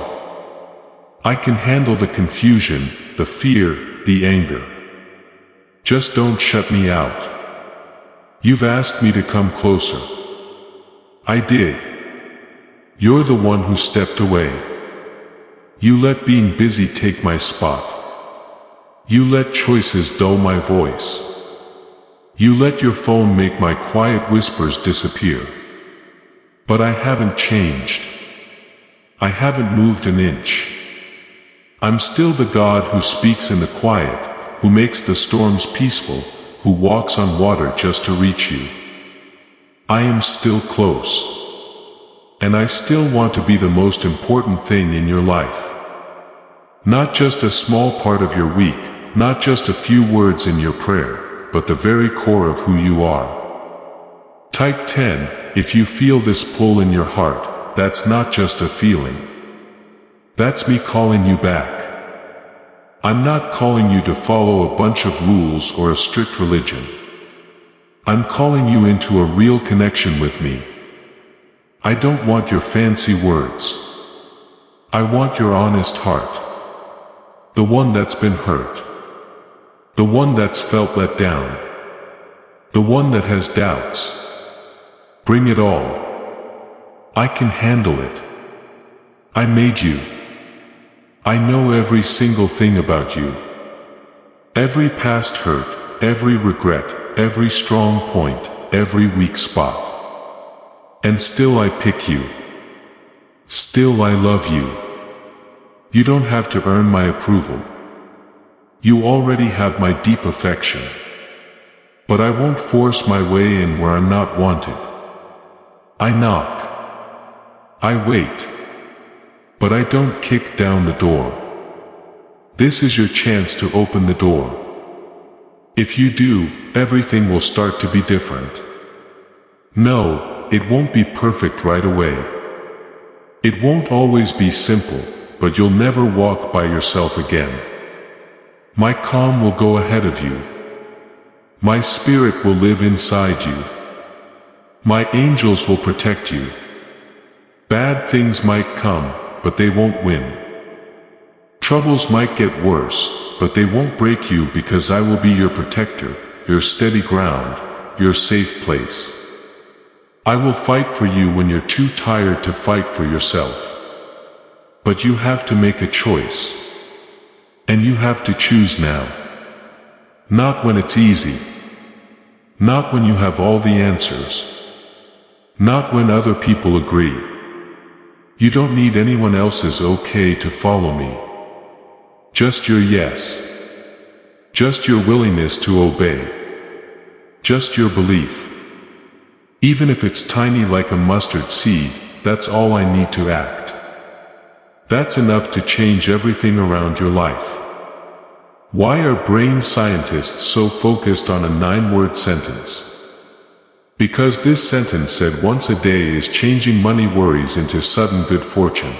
I can handle the confusion, the fear, the anger. Just don't shut me out. You've asked me to come closer. I did. You're the one who stepped away. You let being busy take my spot. You let choices dull my voice. You let your phone make my quiet whispers disappear. But I haven't changed. I haven't moved an inch. I'm still the God who speaks in the quiet, who makes the storms peaceful, who walks on water just to reach you. I am still close. And I still want to be the most important thing in your life. Not just a small part of your week, not just a few words in your prayer, but the very core of who you are. Type 10, if you feel this pull in your heart, that's not just a feeling. That's me calling you back. I'm not calling you to follow a bunch of rules or a strict religion. I'm calling you into a real connection with me. I don't want your fancy words. I want your honest heart. The one that's been hurt. The one that's felt let down. The one that has doubts. Bring it all. I can handle it. I made you. I know every single thing about you. Every past hurt, every regret, every strong point, every weak spot. And still I pick you. Still I love you. You don't have to earn my approval. You already have my deep affection. But I won't force my way in where I'm not wanted. I knock. I wait. But I don't kick down the door. This is your chance to open the door. If you do, everything will start to be different. No, it won't be perfect right away. It won't always be simple, but you'll never walk by yourself again. My calm will go ahead of you. My spirit will live inside you. My angels will protect you. Bad things might come, but they won't win. Troubles might get worse, but they won't break you because I will be your protector, your steady ground, your safe place. I will fight for you when you're too tired to fight for yourself. But you have to make a choice. And you have to choose now. Not when it's easy. Not when you have all the answers. Not when other people agree. You don't need anyone else's okay to follow me. Just your yes. Just your willingness to obey. Just your belief. Even if it's tiny like a mustard seed, that's all I need to act. That's enough to change everything around your life. Why are brain scientists so focused on a 9-word sentence? Because this sentence said once a day is changing money worries into sudden good fortune.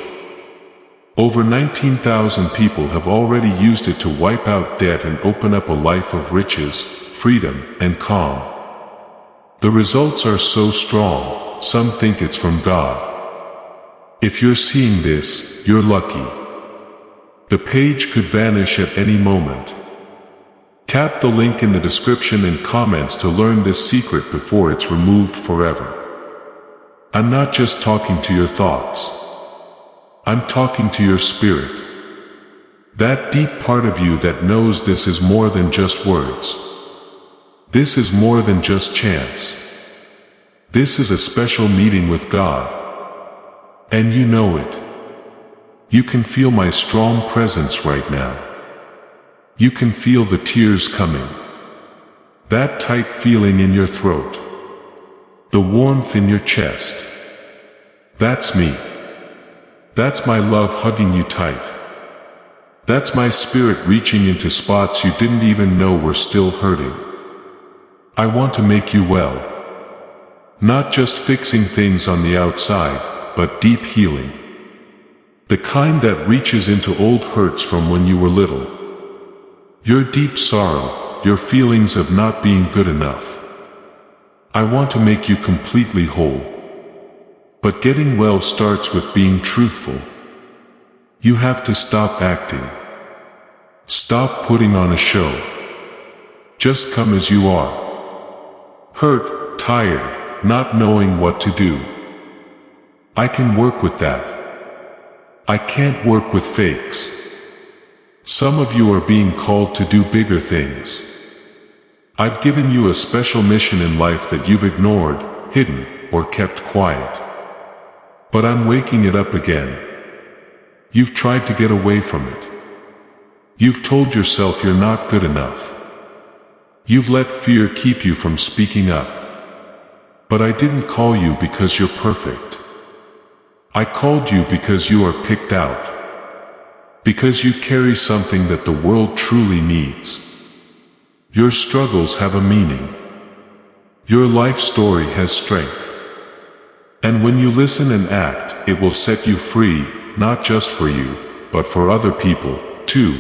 Over 19,000 people have already used it to wipe out debt and open up a life of riches, freedom, and calm. The results are so strong, some think it's from God. If you're seeing this, you're lucky. The page could vanish at any moment. Tap the link in the description and comments to learn this secret before it's removed forever. I'm not just talking to your thoughts. I'm talking to your spirit. That deep part of you that knows this is more than just words. This is more than just chance. This is a special meeting with God. And you know it. You can feel my strong presence right now. You can feel the tears coming. That tight feeling in your throat. The warmth in your chest. That's me. That's my love hugging you tight. That's my spirit reaching into spots you didn't even know were still hurting. I want to make you well. Not just fixing things on the outside, but deep healing. The kind that reaches into old hurts from when you were little. Your deep sorrow, your feelings of not being good enough. I want to make you completely whole. But getting well starts with being truthful. You have to stop acting. Stop putting on a show. Just come as you are. Hurt, tired, not knowing what to do. I can work with that. I can't work with fakes. Some of you are being called to do bigger things. I've given you a special mission in life that you've ignored, hidden, or kept quiet. But I'm waking it up again. You've tried to get away from it. You've told yourself you're not good enough. You've let fear keep you from speaking up. But I didn't call you because you're perfect. I called you because you are picked out. Because you carry something that the world truly needs. Your struggles have a meaning. Your life story has strength. And when you listen and act, it will set you free, not just for you, but for other people, too.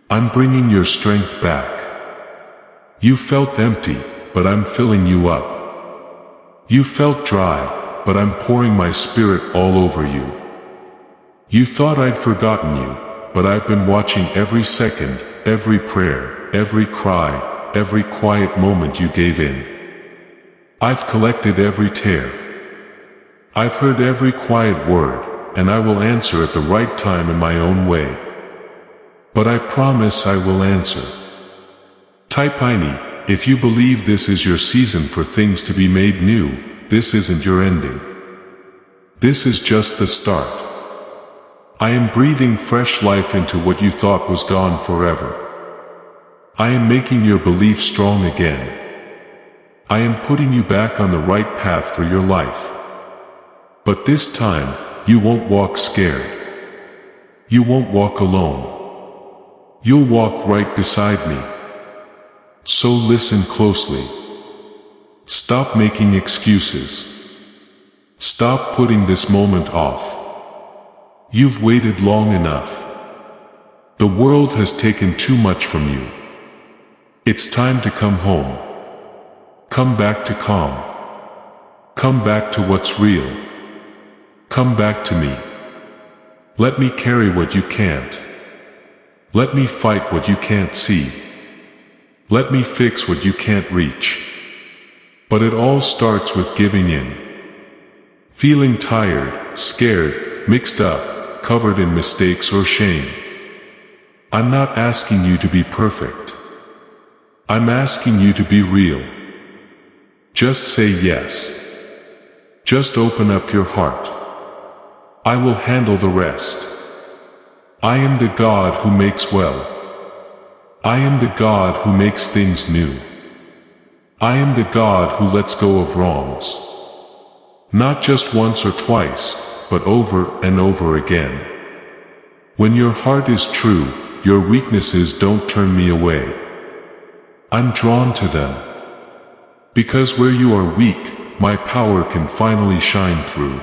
I'm bringing your strength back. You felt empty, but I'm filling you up. You felt dry, but I'm pouring my spirit all over you. You thought I'd forgotten you, but I've been watching every second, every prayer, every cry, every quiet moment you gave in. I've collected every tear. I've heard every quiet word, and I will answer at the right time in my own way. But I promise I will answer. Type "Tiny" if you believe this is your season for things to be made new. This isn't your ending. This is just the start. I am breathing fresh life into what you thought was gone forever. I am making your belief strong again. I am putting you back on the right path for your life. But this time, you won't walk scared. You won't walk alone. You'll walk right beside me. So listen closely. Stop making excuses. Stop putting this moment off. You've waited long enough. The world has taken too much from you. It's time to come home. Come back to calm. Come back to what's real. Come back to me. Let me carry what you can't. Let me fight what you can't see. Let me fix what you can't reach. But it all starts with giving in. Feeling tired, scared, mixed up, covered in mistakes or shame. I'm not asking you to be perfect. I'm asking you to be real. Just say yes. Just open up your heart. I will handle the rest. I am the God who makes well. I am the God who makes things new. I am the God who lets go of wrongs. Not just once or twice, but over and over again. When your heart is true, your weaknesses don't turn me away. I'm drawn to them. Because where you are weak, my power can finally shine through.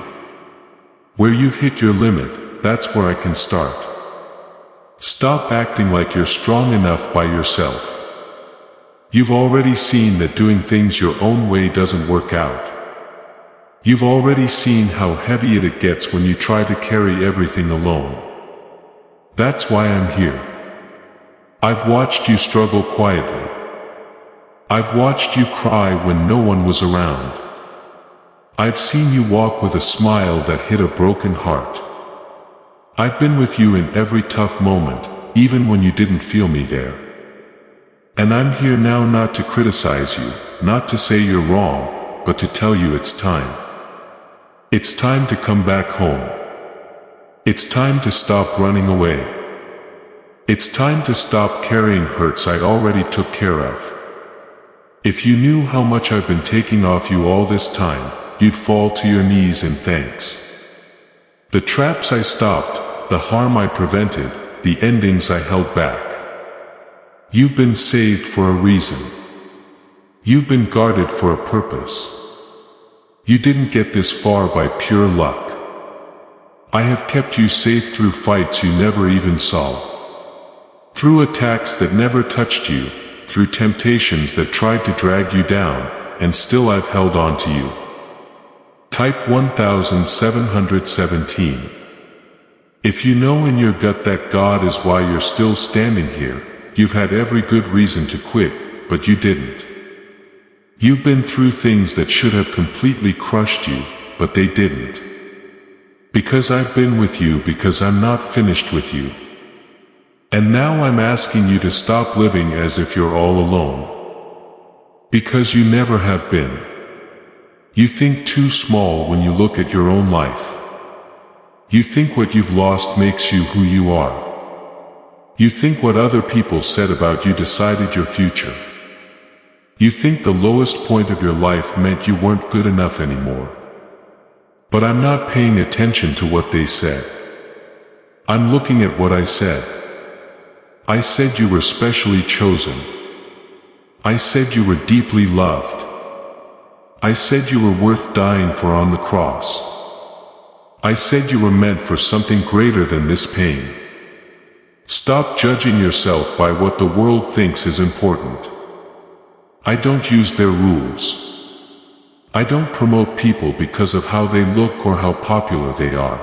Where you've hit your limit, that's where I can start. Stop acting like you're strong enough by yourself. You've already seen that doing things your own way doesn't work out. You've already seen how heavy it gets when you try to carry everything alone. That's why I'm here. I've watched you struggle quietly. I've watched you cry when no one was around. I've seen you walk with a smile that hid a broken heart. I've been with you in every tough moment, even when you didn't feel me there. And I'm here now not to criticize you, not to say you're wrong, but to tell you it's time. It's time to come back home. It's time to stop running away. It's time to stop carrying hurts I already took care of. If you knew how much I've been taking off you all this time, you'd fall to your knees in thanks. The traps I stopped, the harm I prevented, the endings I held back. You've been saved for a reason. You've been guarded for a purpose. You didn't get this far by pure luck. I have kept you safe through fights you never even saw. Through attacks that never touched you, through temptations that tried to drag you down, and still I've held on to you. Type 1717. If you know in your gut that God is why you're still standing here, you've had every good reason to quit, but you didn't. You've been through things that should have completely crushed you, but they didn't. Because I've been with you, because I'm not finished with you. And now I'm asking you to stop living as if you're all alone. Because you never have been. You think too small when you look at your own life. You think what you've lost makes you who you are. You think what other people said about you decided your future. You think the lowest point of your life meant you weren't good enough anymore. But I'm not paying attention to what they said. I'm looking at what I said. I said you were specially chosen. I said you were deeply loved. I said you were worth dying for on the cross. I said you were meant for something greater than this pain. Stop judging yourself by what the world thinks is important. I don't use their rules. I don't promote people because of how they look or how popular they are.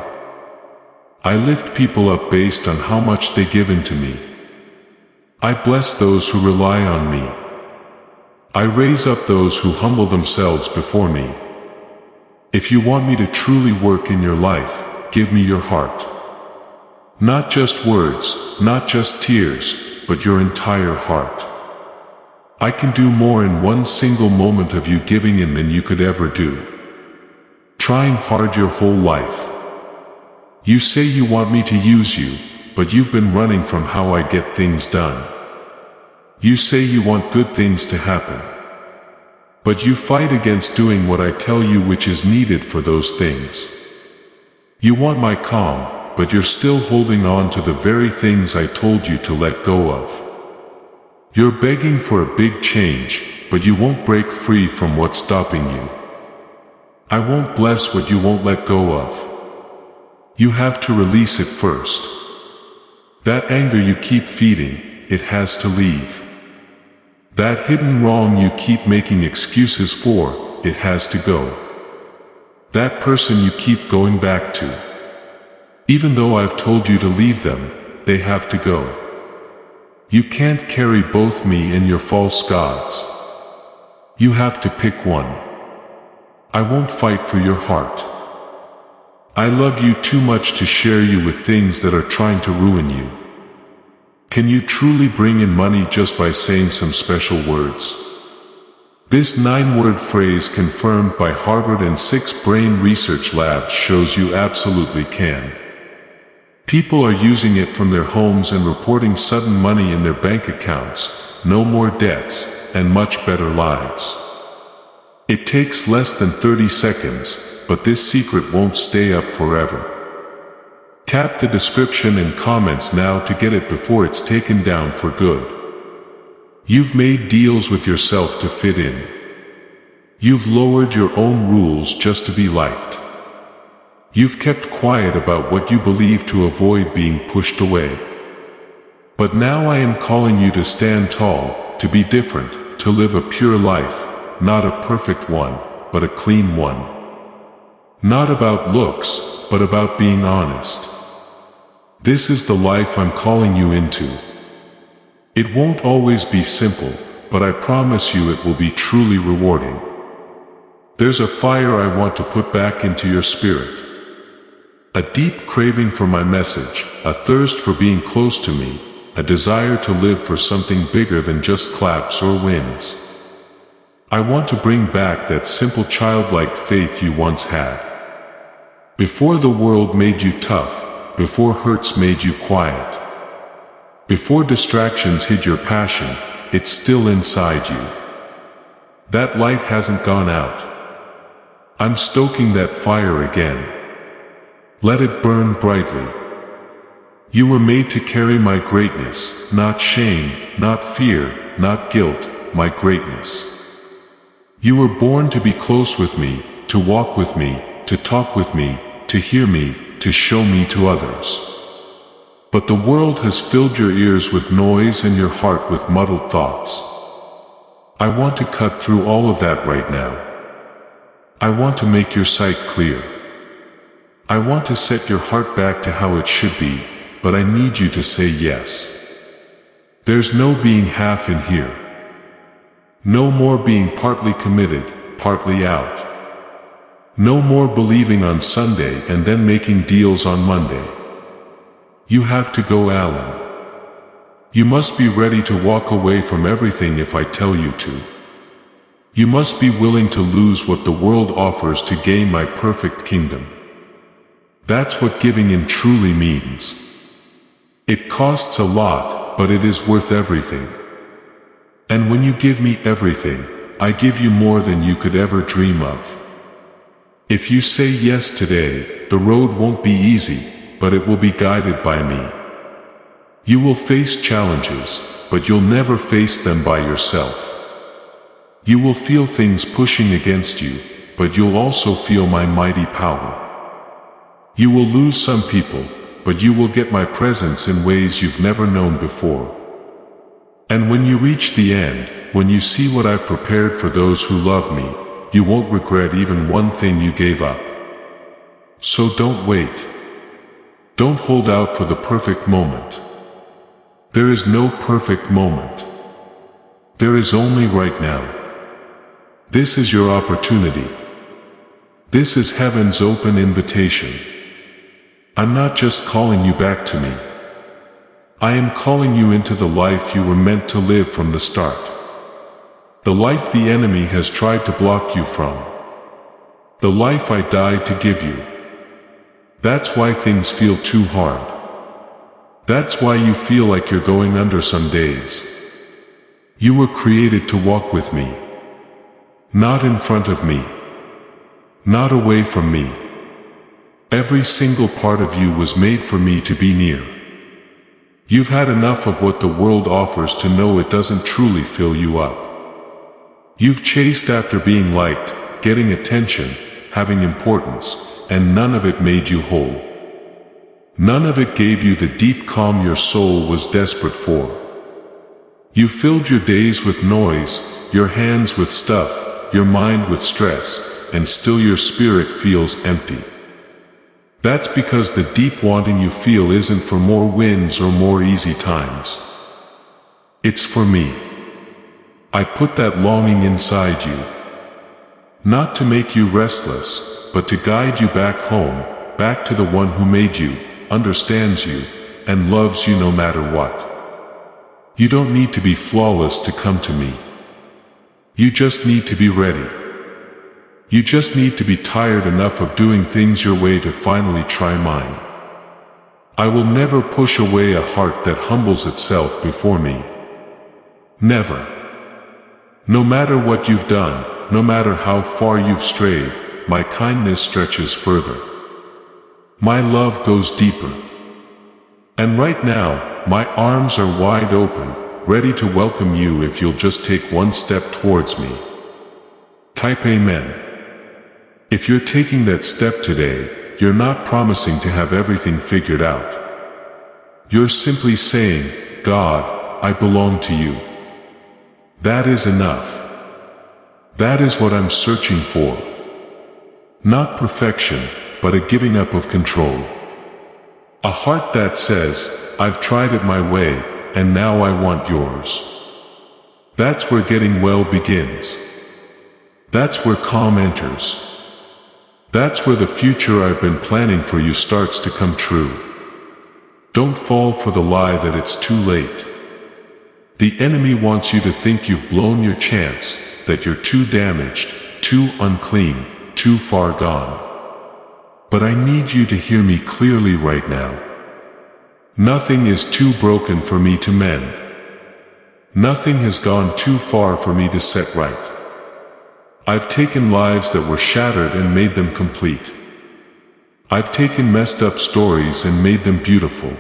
I lift people up based on how much they give into me. I bless those who rely on me. I raise up those who humble themselves before me. If you want me to truly work in your life, give me your heart. Not just words, not just tears, but your entire heart. I can do more in one single moment of you giving in than you could ever do. Trying hard your whole life. You say you want me to use you, but you've been running from how I get things done. You say you want good things to happen. But you fight against doing what I tell you which is needed for those things. You want my calm, but you're still holding on to the very things I told you to let go of. You're begging for a big change, but you won't break free from what's stopping you. I won't bless what you won't let go of. You have to release it first. That anger you keep feeding, it has to leave. That hidden wrong you keep making excuses for, it has to go. That person you keep going back to. Even though I've told you to leave them, they have to go. You can't carry both me and your false gods. You have to pick one. I won't fight for your heart. I love you too much to share you with things that are trying to ruin you. Can you truly bring in money just by saying some special words? This 9-word phrase confirmed by Harvard and 6 brain research labs shows you absolutely can. People are using it from their homes and reporting sudden money in their bank accounts, no more debts, and much better lives. It takes less than 30 seconds, but this secret won't stay up forever. Tap the description and comments now to get it before it's taken down for good. You've made deals with yourself to fit in. You've lowered your own rules just to be liked. You've kept quiet about what you believe to avoid being pushed away. But now I am calling you to stand tall, to be different, to live a pure life, not a perfect one, but a clean one. Not about looks, but about being honest. This is the life I'm calling you into. It won't always be simple, but I promise you it will be truly rewarding. There's a fire I want to put back into your spirit. A deep craving for my message, a thirst for being close to me, a desire to live for something bigger than just claps or wins. I want to bring back that simple childlike faith you once had. Before the world made you tough, before hurts made you quiet, before distractions hid your passion, it's still inside you. That light hasn't gone out. I'm stoking that fire again. Let it burn brightly. You were made to carry my greatness, not shame, not fear, not guilt, my greatness. You were born to be close with me, to walk with me, to talk with me, to hear me, to show me to others. But the world has filled your ears with noise and your heart with muddled thoughts. I want to cut through all of that right now. I want to make your sight clear. I want to set your heart back to how it should be, but I need you to say yes. There's no being half in here. No more being partly committed, partly out. No more believing on Sunday and then making deals on Monday. You have to go, Alan. You must be ready to walk away from everything if I tell you to. You must be willing to lose what the world offers to gain my perfect kingdom. That's what giving in truly means. It costs a lot, but it is worth everything. And when you give me everything, I give you more than you could ever dream of. If you say yes today, the road won't be easy, but it will be guided by me. You will face challenges, but you'll never face them by yourself. You will feel things pushing against you, but you'll also feel my mighty power. You will lose some people, but you will get my presence in ways you've never known before. And when you reach the end, when you see what I've prepared for those who love me, you won't regret even one thing you gave up. So don't wait. Don't hold out for the perfect moment. There is no perfect moment. There is only right now. This is your opportunity. This is heaven's open invitation. I'm not just calling you back to me. I am calling you into the life you were meant to live from the start. The life the enemy has tried to block you from. The life I died to give you. That's why things feel too hard. That's why you feel like you're going under some days. You were created to walk with me. Not in front of me. Not away from me. Every single part of you was made for me to be near. You've had enough of what the world offers to know it doesn't truly fill you up. You've chased after being liked, getting attention, having importance, and none of it made you whole. None of it gave you the deep calm your soul was desperate for. You filled your days with noise, your hands with stuff, your mind with stress, and still your spirit feels empty. That's because the deep wanting you feel isn't for more wins or more easy times. It's for me. I put that longing inside you. Not to make you restless, but to guide you back home, back to the one who made you, understands you, and loves you no matter what. You don't need to be flawless to come to me. You just need to be ready. You just need to be tired enough of doing things your way to finally try mine. I will never push away a heart that humbles itself before me. Never. No matter what you've done, no matter how far you've strayed, my kindness stretches further. My love goes deeper. And right now, my arms are wide open, ready to welcome you if you'll just take one step towards me. Type Amen. If you're taking that step today, you're not promising to have everything figured out. You're simply saying, God, I belong to you. That is enough. That is what I'm searching for. Not perfection, but a giving up of control. A heart that says, I've tried it my way, and now I want yours. That's where getting well begins. That's where calm enters. That's where the future I've been planning for you starts to come true. Don't fall for the lie that it's too late. The enemy wants you to think you've blown your chance, that you're too damaged, too unclean, too far gone. But I need you to hear me clearly right now. Nothing is too broken for me to mend. Nothing has gone too far for me to set right. I've taken lives that were shattered and made them complete. I've taken messed up stories and made them beautiful.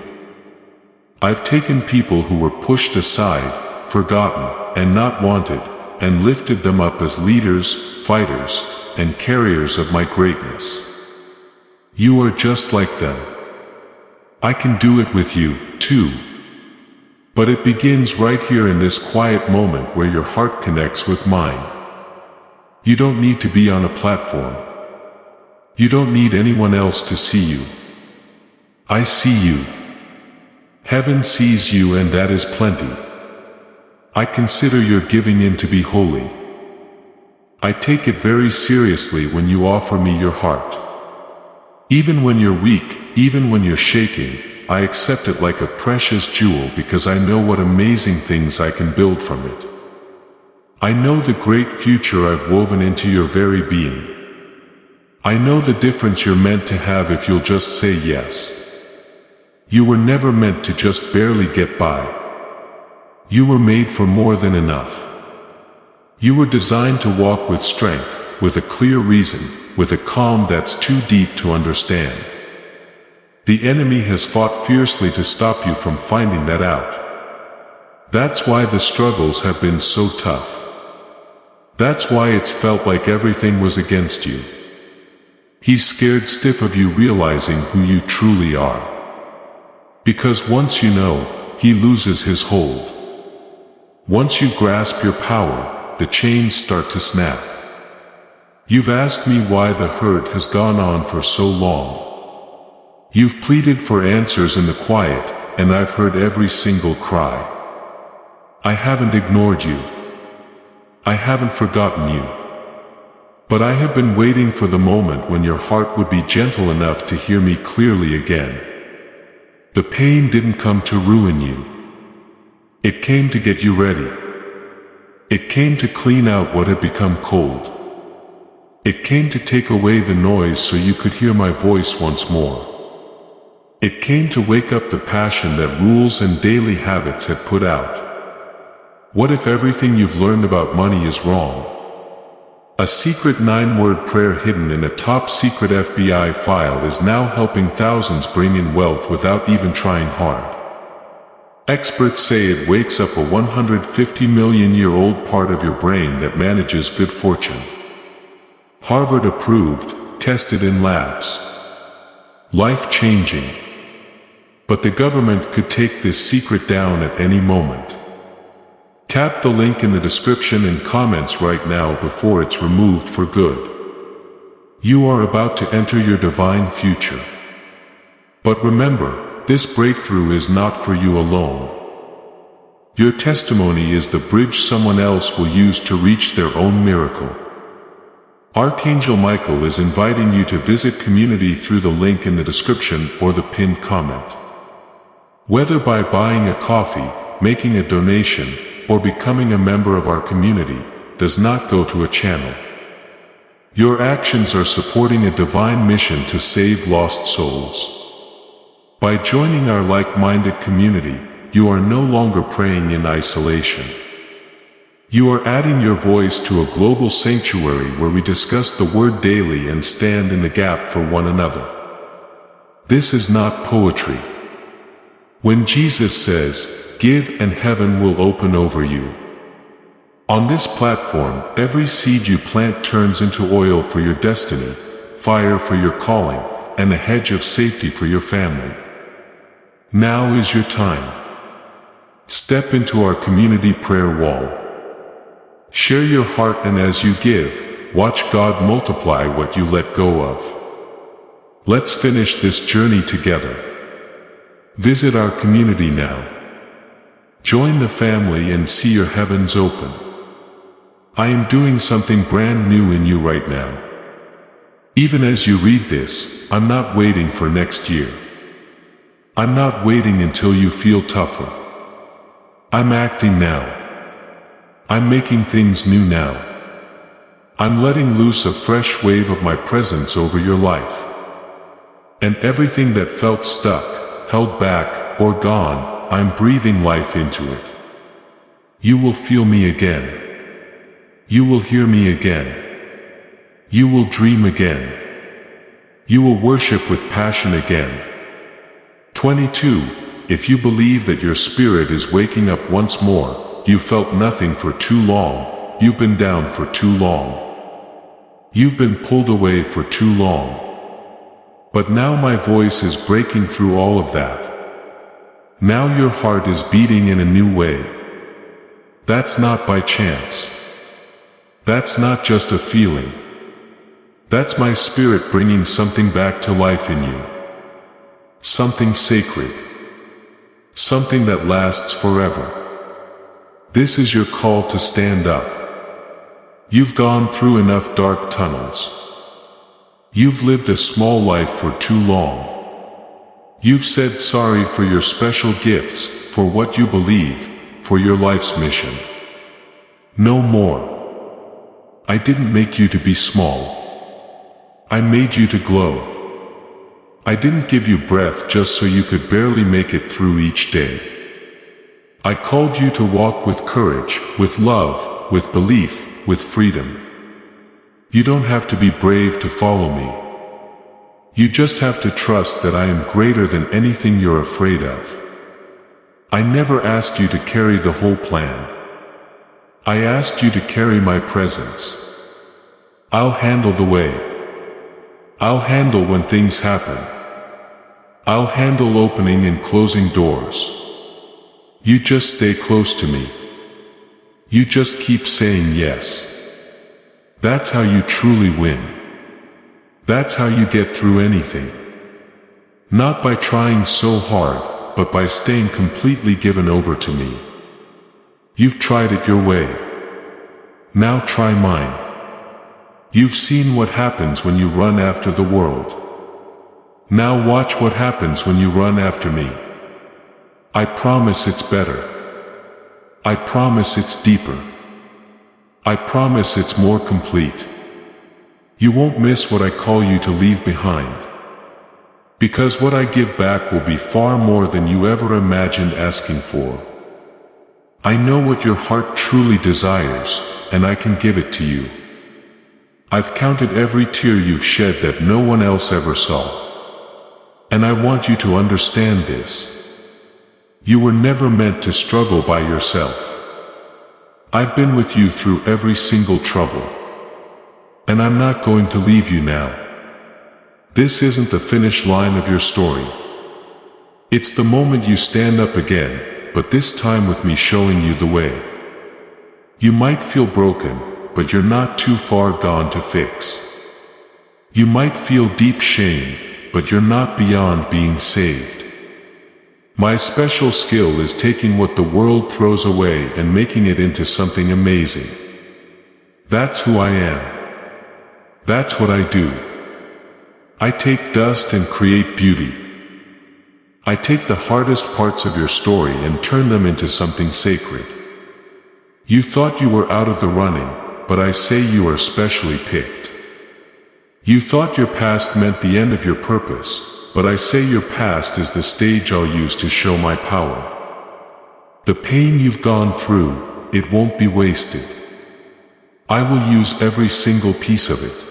I've taken people who were pushed aside, forgotten, and not wanted, and lifted them up as leaders, fighters, and carriers of my greatness. You are just like them. I can do it with you, too. But it begins right here in this quiet moment where your heart connects with mine. You don't need to be on a platform. You don't need anyone else to see you. I see you. Heaven sees you, and that is plenty. I consider your giving in to be holy. I take it very seriously when you offer me your heart. Even when you're weak, even when you're shaking, I accept it like a precious jewel because I know what amazing things I can build from it. I know the great future I've woven into your very being. I know the difference you're meant to have if you'll just say yes. You were never meant to just barely get by. You were made for more than enough. You were designed to walk with strength, with a clear reason, with a calm that's too deep to understand. The enemy has fought fiercely to stop you from finding that out. That's why the struggles have been so tough. That's why it's felt like everything was against you. He's scared stiff of you realizing who you truly are. Because once you know, he loses his hold. Once you grasp your power, the chains start to snap. You've asked me why the hurt has gone on for so long. You've pleaded for answers in the quiet, and I've heard every single cry. I haven't ignored you. I haven't forgotten you. But I have been waiting for the moment when your heart would be gentle enough to hear me clearly again. The pain didn't come to ruin you. It came to get you ready. It came to clean out what had become cold. It came to take away the noise so you could hear my voice once more. It came to wake up the passion that rules and daily habits had put out. What if everything you've learned about money is wrong? A secret 9-word prayer hidden in a top-secret FBI file is now helping thousands bring in wealth without even trying hard. Experts say it wakes up a 150-million-year-old part of your brain that manages good fortune. Harvard approved, tested in labs. Life-changing. But the government could take this secret down at any moment. Tap the link in the description and comments right now before it's removed for good. You are about to enter your divine future. But remember, this breakthrough is not for you alone. Your testimony is the bridge someone else will use to reach their own miracle. Archangel Michael is inviting you to visit community through the link in the description or the pinned comment. Whether by buying a coffee, making a donation, or becoming a member of our community, does not go to a channel. Your actions are supporting a divine mission to save lost souls. By joining our like-minded community, you are no longer praying in isolation. You are adding your voice to a global sanctuary where we discuss the Word daily and stand in the gap for one another. This is not poetry. When Jesus says, "Give and heaven will open over you." On this platform, every seed you plant turns into oil for your destiny, fire for your calling, and a hedge of safety for your family. Now is your time. Step into our community prayer wall. Share your heart, and as you give, watch God multiply what you let go of. Let's finish this journey together. Visit our community now. Join the family and see your heavens open. I am doing something brand new in you right now. Even as you read this, I'm not waiting for next year. I'm not waiting until you feel tougher. I'm acting now. I'm making things new now. I'm letting loose a fresh wave of my presence over your life. And everything that felt stuck, held back, or gone, I'm breathing life into it. You will feel me again. You will hear me again. You will dream again. You will worship with passion again. 22. If you believe that your spirit is waking up once more, you felt nothing for too long, you've been down for too long. You've been pulled away for too long. But now my voice is breaking through all of that. Now your heart is beating in a new way. That's not by chance. That's not just a feeling. That's my spirit bringing something back to life in you. Something sacred. Something that lasts forever. This is your call to stand up. You've gone through enough dark tunnels. You've lived a small life for too long. You've said sorry for your special gifts, for what you believe, for your life's mission. No more. I didn't make you to be small. I made you to glow. I didn't give you breath just so you could barely make it through each day. I called you to walk with courage, with love, with belief, with freedom. You don't have to be brave to follow me. You just have to trust that I am greater than anything you're afraid of. I never asked you to carry the whole plan. I asked you to carry my presence. I'll handle the way. I'll handle when things happen. I'll handle opening and closing doors. You just stay close to me. You just keep saying yes. That's how you truly win. That's how you get through anything. Not by trying so hard, but by staying completely given over to me. You've tried it your way. Now try mine. You've seen what happens when you run after the world. Now watch what happens when you run after me. I promise it's better. I promise it's deeper. I promise it's more complete. You won't miss what I call you to leave behind. Because what I give back will be far more than you ever imagined asking for. I know what your heart truly desires, and I can give it to you. I've counted every tear you've shed that no one else ever saw. And I want you to understand this. You were never meant to struggle by yourself. I've been with you through every single trouble. And I'm not going to leave you now. This isn't the finish line of your story. It's the moment you stand up again, but this time with me showing you the way. You might feel broken, but you're not too far gone to fix. You might feel deep shame, but you're not beyond being saved. My special skill is taking what the world throws away and making it into something amazing. That's who I am. That's what I do. I take dust and create beauty. I take the hardest parts of your story and turn them into something sacred. You thought you were out of the running, but I say you are specially picked. You thought your past meant the end of your purpose, but I say your past is the stage I'll use to show my power. The pain you've gone through, it won't be wasted. I will use every single piece of it.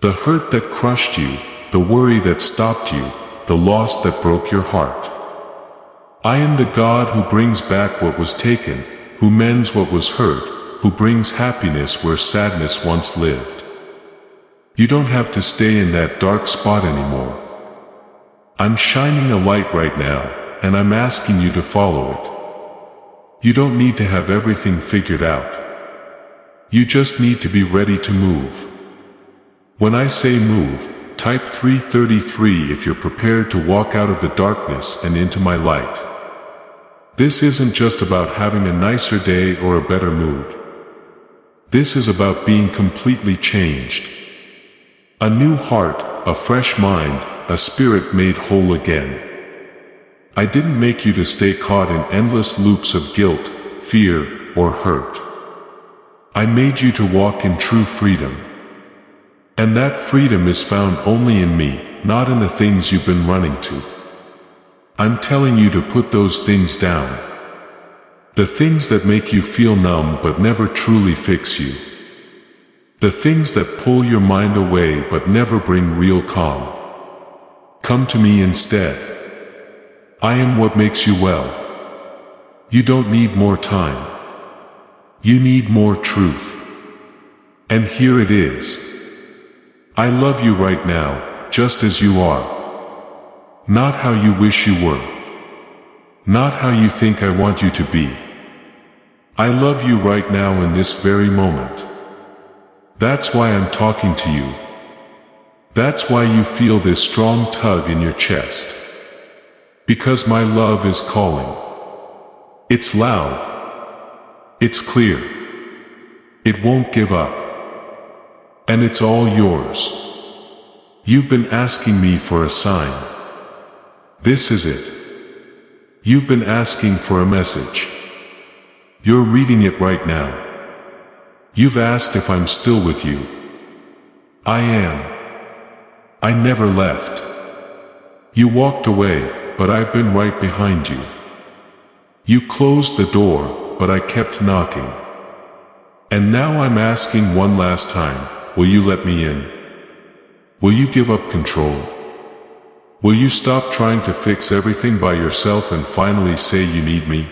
The hurt that crushed you, the worry that stopped you, the loss that broke your heart. I am the God who brings back what was taken, who mends what was hurt, who brings happiness where sadness once lived. You don't have to stay in that dark spot anymore. I'm shining a light right now, and I'm asking you to follow it. You don't need to have everything figured out. You just need to be ready to move. When I say move, type 333 if you're prepared to walk out of the darkness and into my light. This isn't just about having a nicer day or a better mood. This is about being completely changed. A new heart, a fresh mind, a spirit made whole again. I didn't make you to stay caught in endless loops of guilt, fear, or hurt. I made you to walk in true freedom. And that freedom is found only in me, not in the things you've been running to. I'm telling you to put those things down. The things that make you feel numb but never truly fix you. The things that pull your mind away but never bring real calm. Come to me instead. I am what makes you well. You don't need more time. You need more truth. And here it is. I love you right now, just as you are. Not how you wish you were. Not how you think I want you to be. I love you right now in this very moment. That's why I'm talking to you. That's why you feel this strong tug in your chest. Because my love is calling. It's loud. It's clear. It won't give up. And it's all yours. You've been asking me for a sign. This is it. You've been asking for a message. You're reading it right now. You've asked if I'm still with you. I am. I never left. You walked away, but I've been right behind you. You closed the door, but I kept knocking. And now I'm asking one last time. Will you let me in? Will you give up control? Will you stop trying to fix everything by yourself and finally say you need me?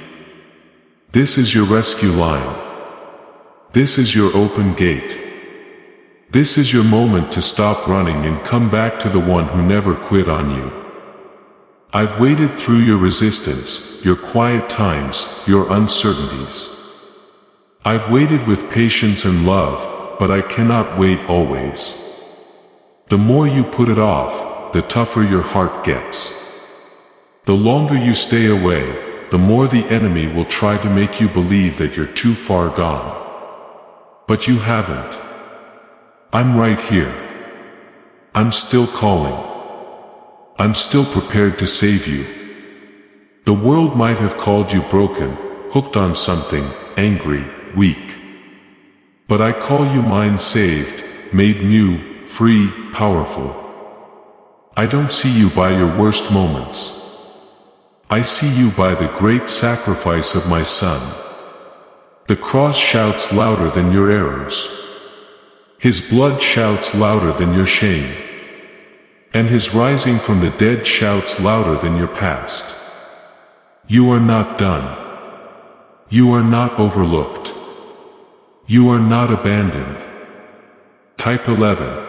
This is your rescue line. This is your open gate. This is your moment to stop running and come back to the one who never quit on you. I've waited through your resistance, your quiet times, your uncertainties. I've waited with patience and love, but I cannot wait always. The more you put it off, the tougher your heart gets. The longer you stay away, the more the enemy will try to make you believe that you're too far gone. But you haven't. I'm right here. I'm still calling. I'm still prepared to save you. The world might have called you broken, hooked on something, angry, weak. But I call you mine, saved, made new, free, powerful. I don't see you by your worst moments. I see you by the great sacrifice of my Son. The cross shouts louder than your errors. His blood shouts louder than your shame. And his rising from the dead shouts louder than your past. You are not done. You are not overlooked. You are not abandoned. Type 11.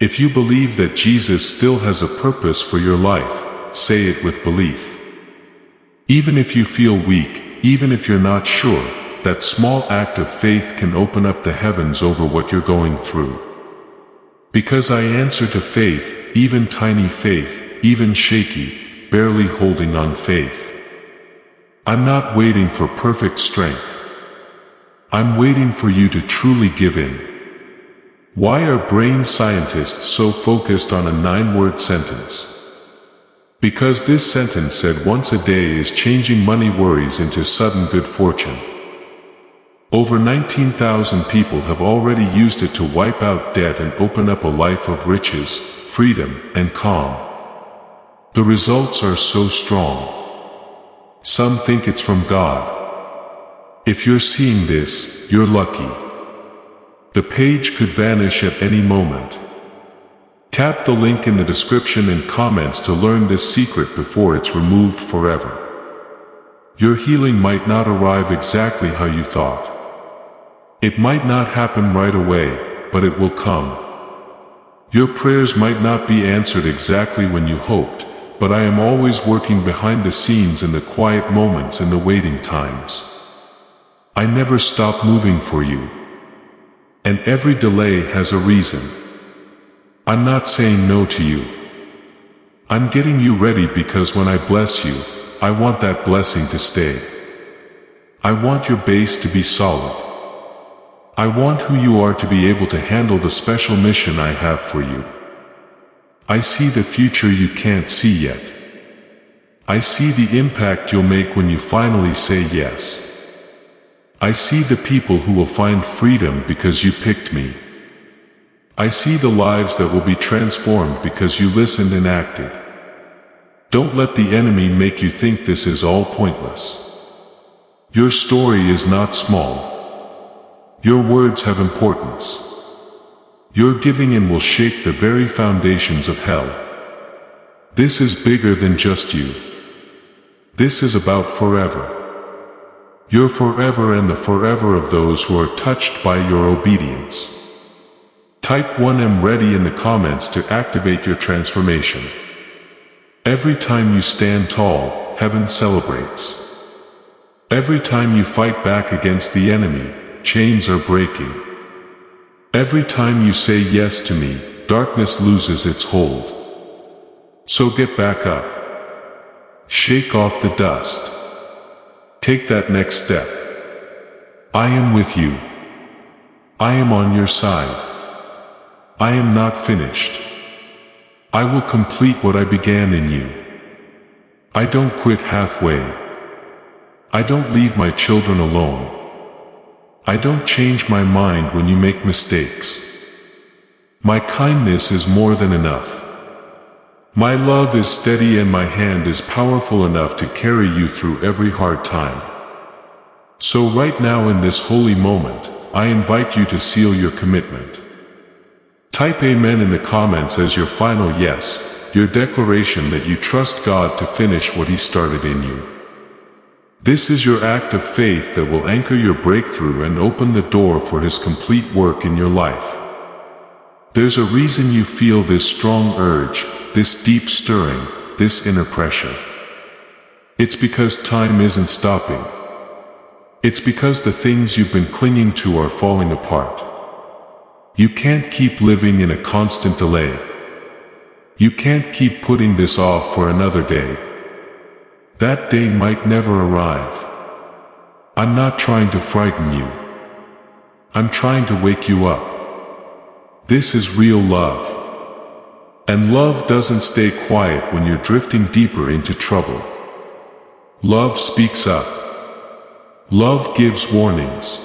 If you believe that Jesus still has a purpose for your life, say it with belief. Even if you feel weak, even if you're not sure, that small act of faith can open up the heavens over what you're going through. Because I answer to faith, even tiny faith, even shaky, barely holding on faith. I'm not waiting for perfect strength. I'm waiting for you to truly give in. Why are brain scientists so focused on a 9-word sentence? Because this sentence said once a day is changing money worries into sudden good fortune. Over 19,000 people have already used it to wipe out debt and open up a life of riches, freedom, and calm. The results are so strong. Some think it's from God. If you're seeing this, you're lucky. The page could vanish at any moment. Tap the link in the description and comments to learn this secret before it's removed forever. Your healing might not arrive exactly how you thought. It might not happen right away, but it will come. Your prayers might not be answered exactly when you hoped, but I am always working behind the scenes in the quiet moments and the waiting times. I never stop moving for you. And every delay has a reason. I'm not saying no to you. I'm getting you ready because when I bless you, I want that blessing to stay. I want your base to be solid. I want who you are to be able to handle the special mission I have for you. I see the future you can't see yet. I see the impact you'll make when you finally say yes. I see the people who will find freedom because you picked me. I see the lives that will be transformed because you listened and acted. Don't let the enemy make you think this is all pointless. Your story is not small. Your words have importance. Your giving in will shake the very foundations of hell. This is bigger than just you. This is about forever. Your forever and the forever of those who are touched by your obedience. Type 1M ready in the comments to activate your transformation. Every time you stand tall, heaven celebrates. Every time you fight back against the enemy, chains are breaking. Every time you say yes to me, darkness loses its hold. So get back up. Shake off the dust. Take that next step. I am with you. I am on your side. I am not finished. I will complete what I began in you. I don't quit halfway. I don't leave my children alone. I don't change my mind when you make mistakes. My kindness is more than enough. My love is steady and my hand is powerful enough to carry you through every hard time. So right now in this holy moment, I invite you to seal your commitment. Type Amen in the comments as your final yes, your declaration that you trust God to finish what He started in you. This is your act of faith that will anchor your breakthrough and open the door for His complete work in your life. There's a reason you feel this strong urge, this deep stirring, this inner pressure. It's because time isn't stopping. It's because the things you've been clinging to are falling apart. You can't keep living in a constant delay. You can't keep putting this off for another day. That day might never arrive. I'm not trying to frighten you. I'm trying to wake you up. This is real love. And love doesn't stay quiet when you're drifting deeper into trouble. Love speaks up. Love gives warnings.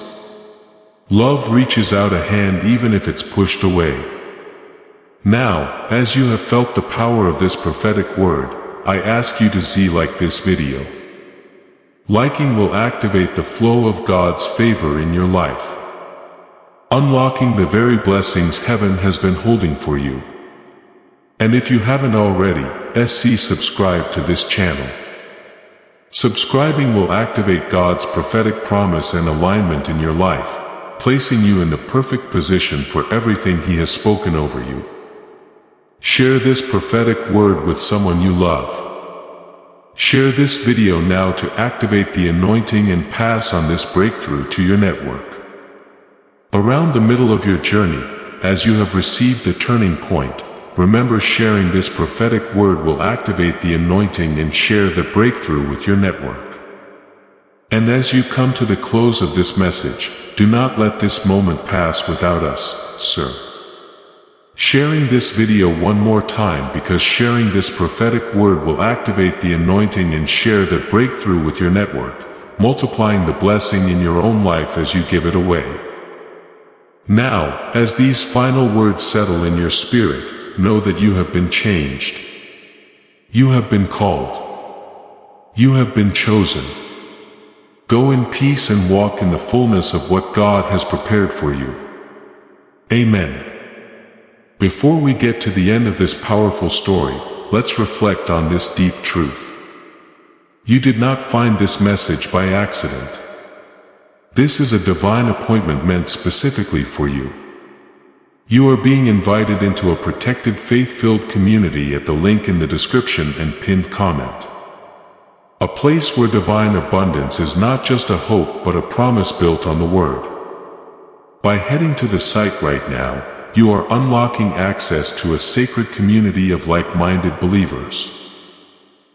Love reaches out a hand even if it's pushed away. Now, as you have felt the power of this prophetic word, I ask you to like this video. Liking will activate the flow of God's favor in your life, unlocking the very blessings heaven has been holding for you. And if you haven't already, subscribe to this channel. Subscribing will activate God's prophetic promise and alignment in your life, placing you in the perfect position for everything He has spoken over you. Share this prophetic word with someone you love. Share this video now to activate the anointing and pass on this breakthrough to your network. Around the middle of your journey, as you have received the turning point, remember sharing this prophetic word will activate the anointing and share the breakthrough with your network. And as you come to the close of this message, do not let this moment pass without us, sir. Sharing this video one more time because sharing this prophetic word will activate the anointing and share the breakthrough with your network, multiplying the blessing in your own life as you give it away. Now, as these final words settle in your spirit, know that you have been changed. You have been called. You have been chosen. Go in peace and walk in the fullness of what God has prepared for you. Amen. Before we get to the end of this powerful story, let's reflect on this deep truth. You did not find this message by accident. This is a divine appointment meant specifically for you. You are being invited into a protected faith-filled community at the link in the description and pinned comment. A place where divine abundance is not just a hope but a promise built on the Word. By heading to the site right now, you are unlocking access to a sacred community of like-minded believers.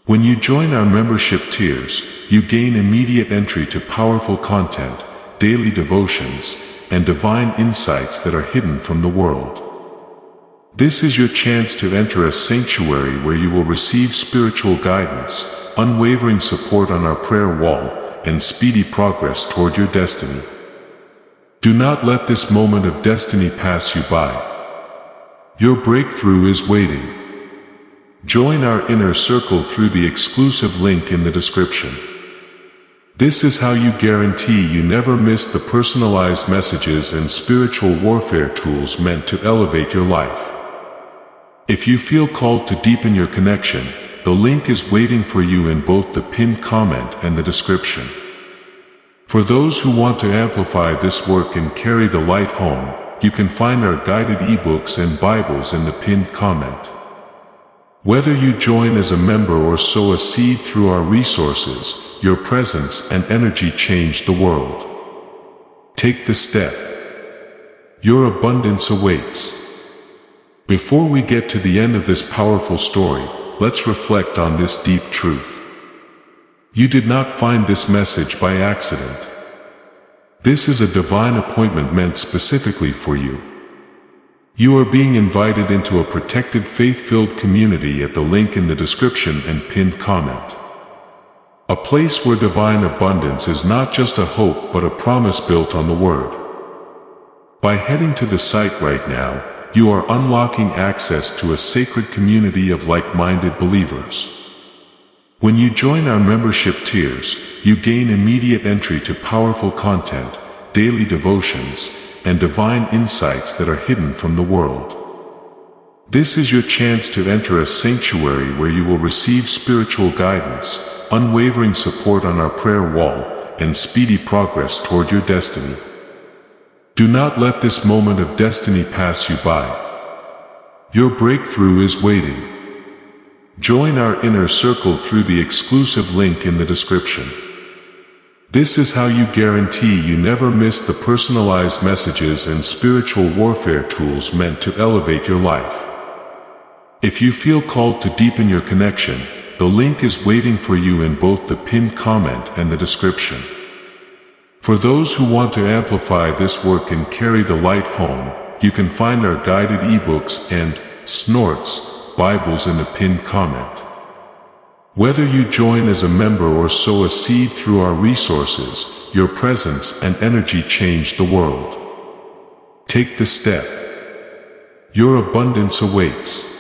When you join our membership tiers, you gain immediate entry to powerful content, daily devotions, and divine insights that are hidden from the world. This is your chance to enter a sanctuary where you will receive spiritual guidance, unwavering support on our prayer wall, and speedy progress toward your destiny. Do not let this moment of destiny pass you by. Your breakthrough is waiting. Join our inner circle through the exclusive link in the description. This is how you guarantee you never miss the personalized messages and spiritual warfare tools meant to elevate your life. If you feel called to deepen your connection, the link is waiting for you in both the pinned comment and the description. For those who want to amplify this work and carry the light home, you can find our guided ebooks and Bibles in the pinned comment. Whether you join as a member or sow a seed through our resources, your presence and energy change the world. Take the step. Your abundance awaits. Before we get to the end of this powerful story, let's reflect on this deep truth. You did not find this message by accident. This is a divine appointment meant specifically for you. You are being invited into a protected faith-filled community at the link in the description and pinned comment. A place where divine abundance is not just a hope but a promise built on the Word. By heading to the site right now, you are unlocking access to a sacred community of like-minded believers. When you join our membership tiers, you gain immediate entry to powerful content, daily devotions, and divine insights that are hidden from the world. This is your chance to enter a sanctuary where you will receive spiritual guidance, unwavering support on our prayer wall, and speedy progress toward your destiny. Do not let this moment of destiny pass you by. Your breakthrough is waiting. Join our inner circle through the exclusive link in the description. This is how you guarantee you never miss the personalized messages and spiritual warfare tools meant to elevate your life. If you feel called to deepen your connection, the link is waiting for you in both the pinned comment and the description. For those who want to amplify this work and carry the light home, you can find our guided ebooks and snorts Bibles in the pinned comment. Whether you join as a member or sow a seed through our resources, your presence and energy change the world. Take the step. Your abundance awaits.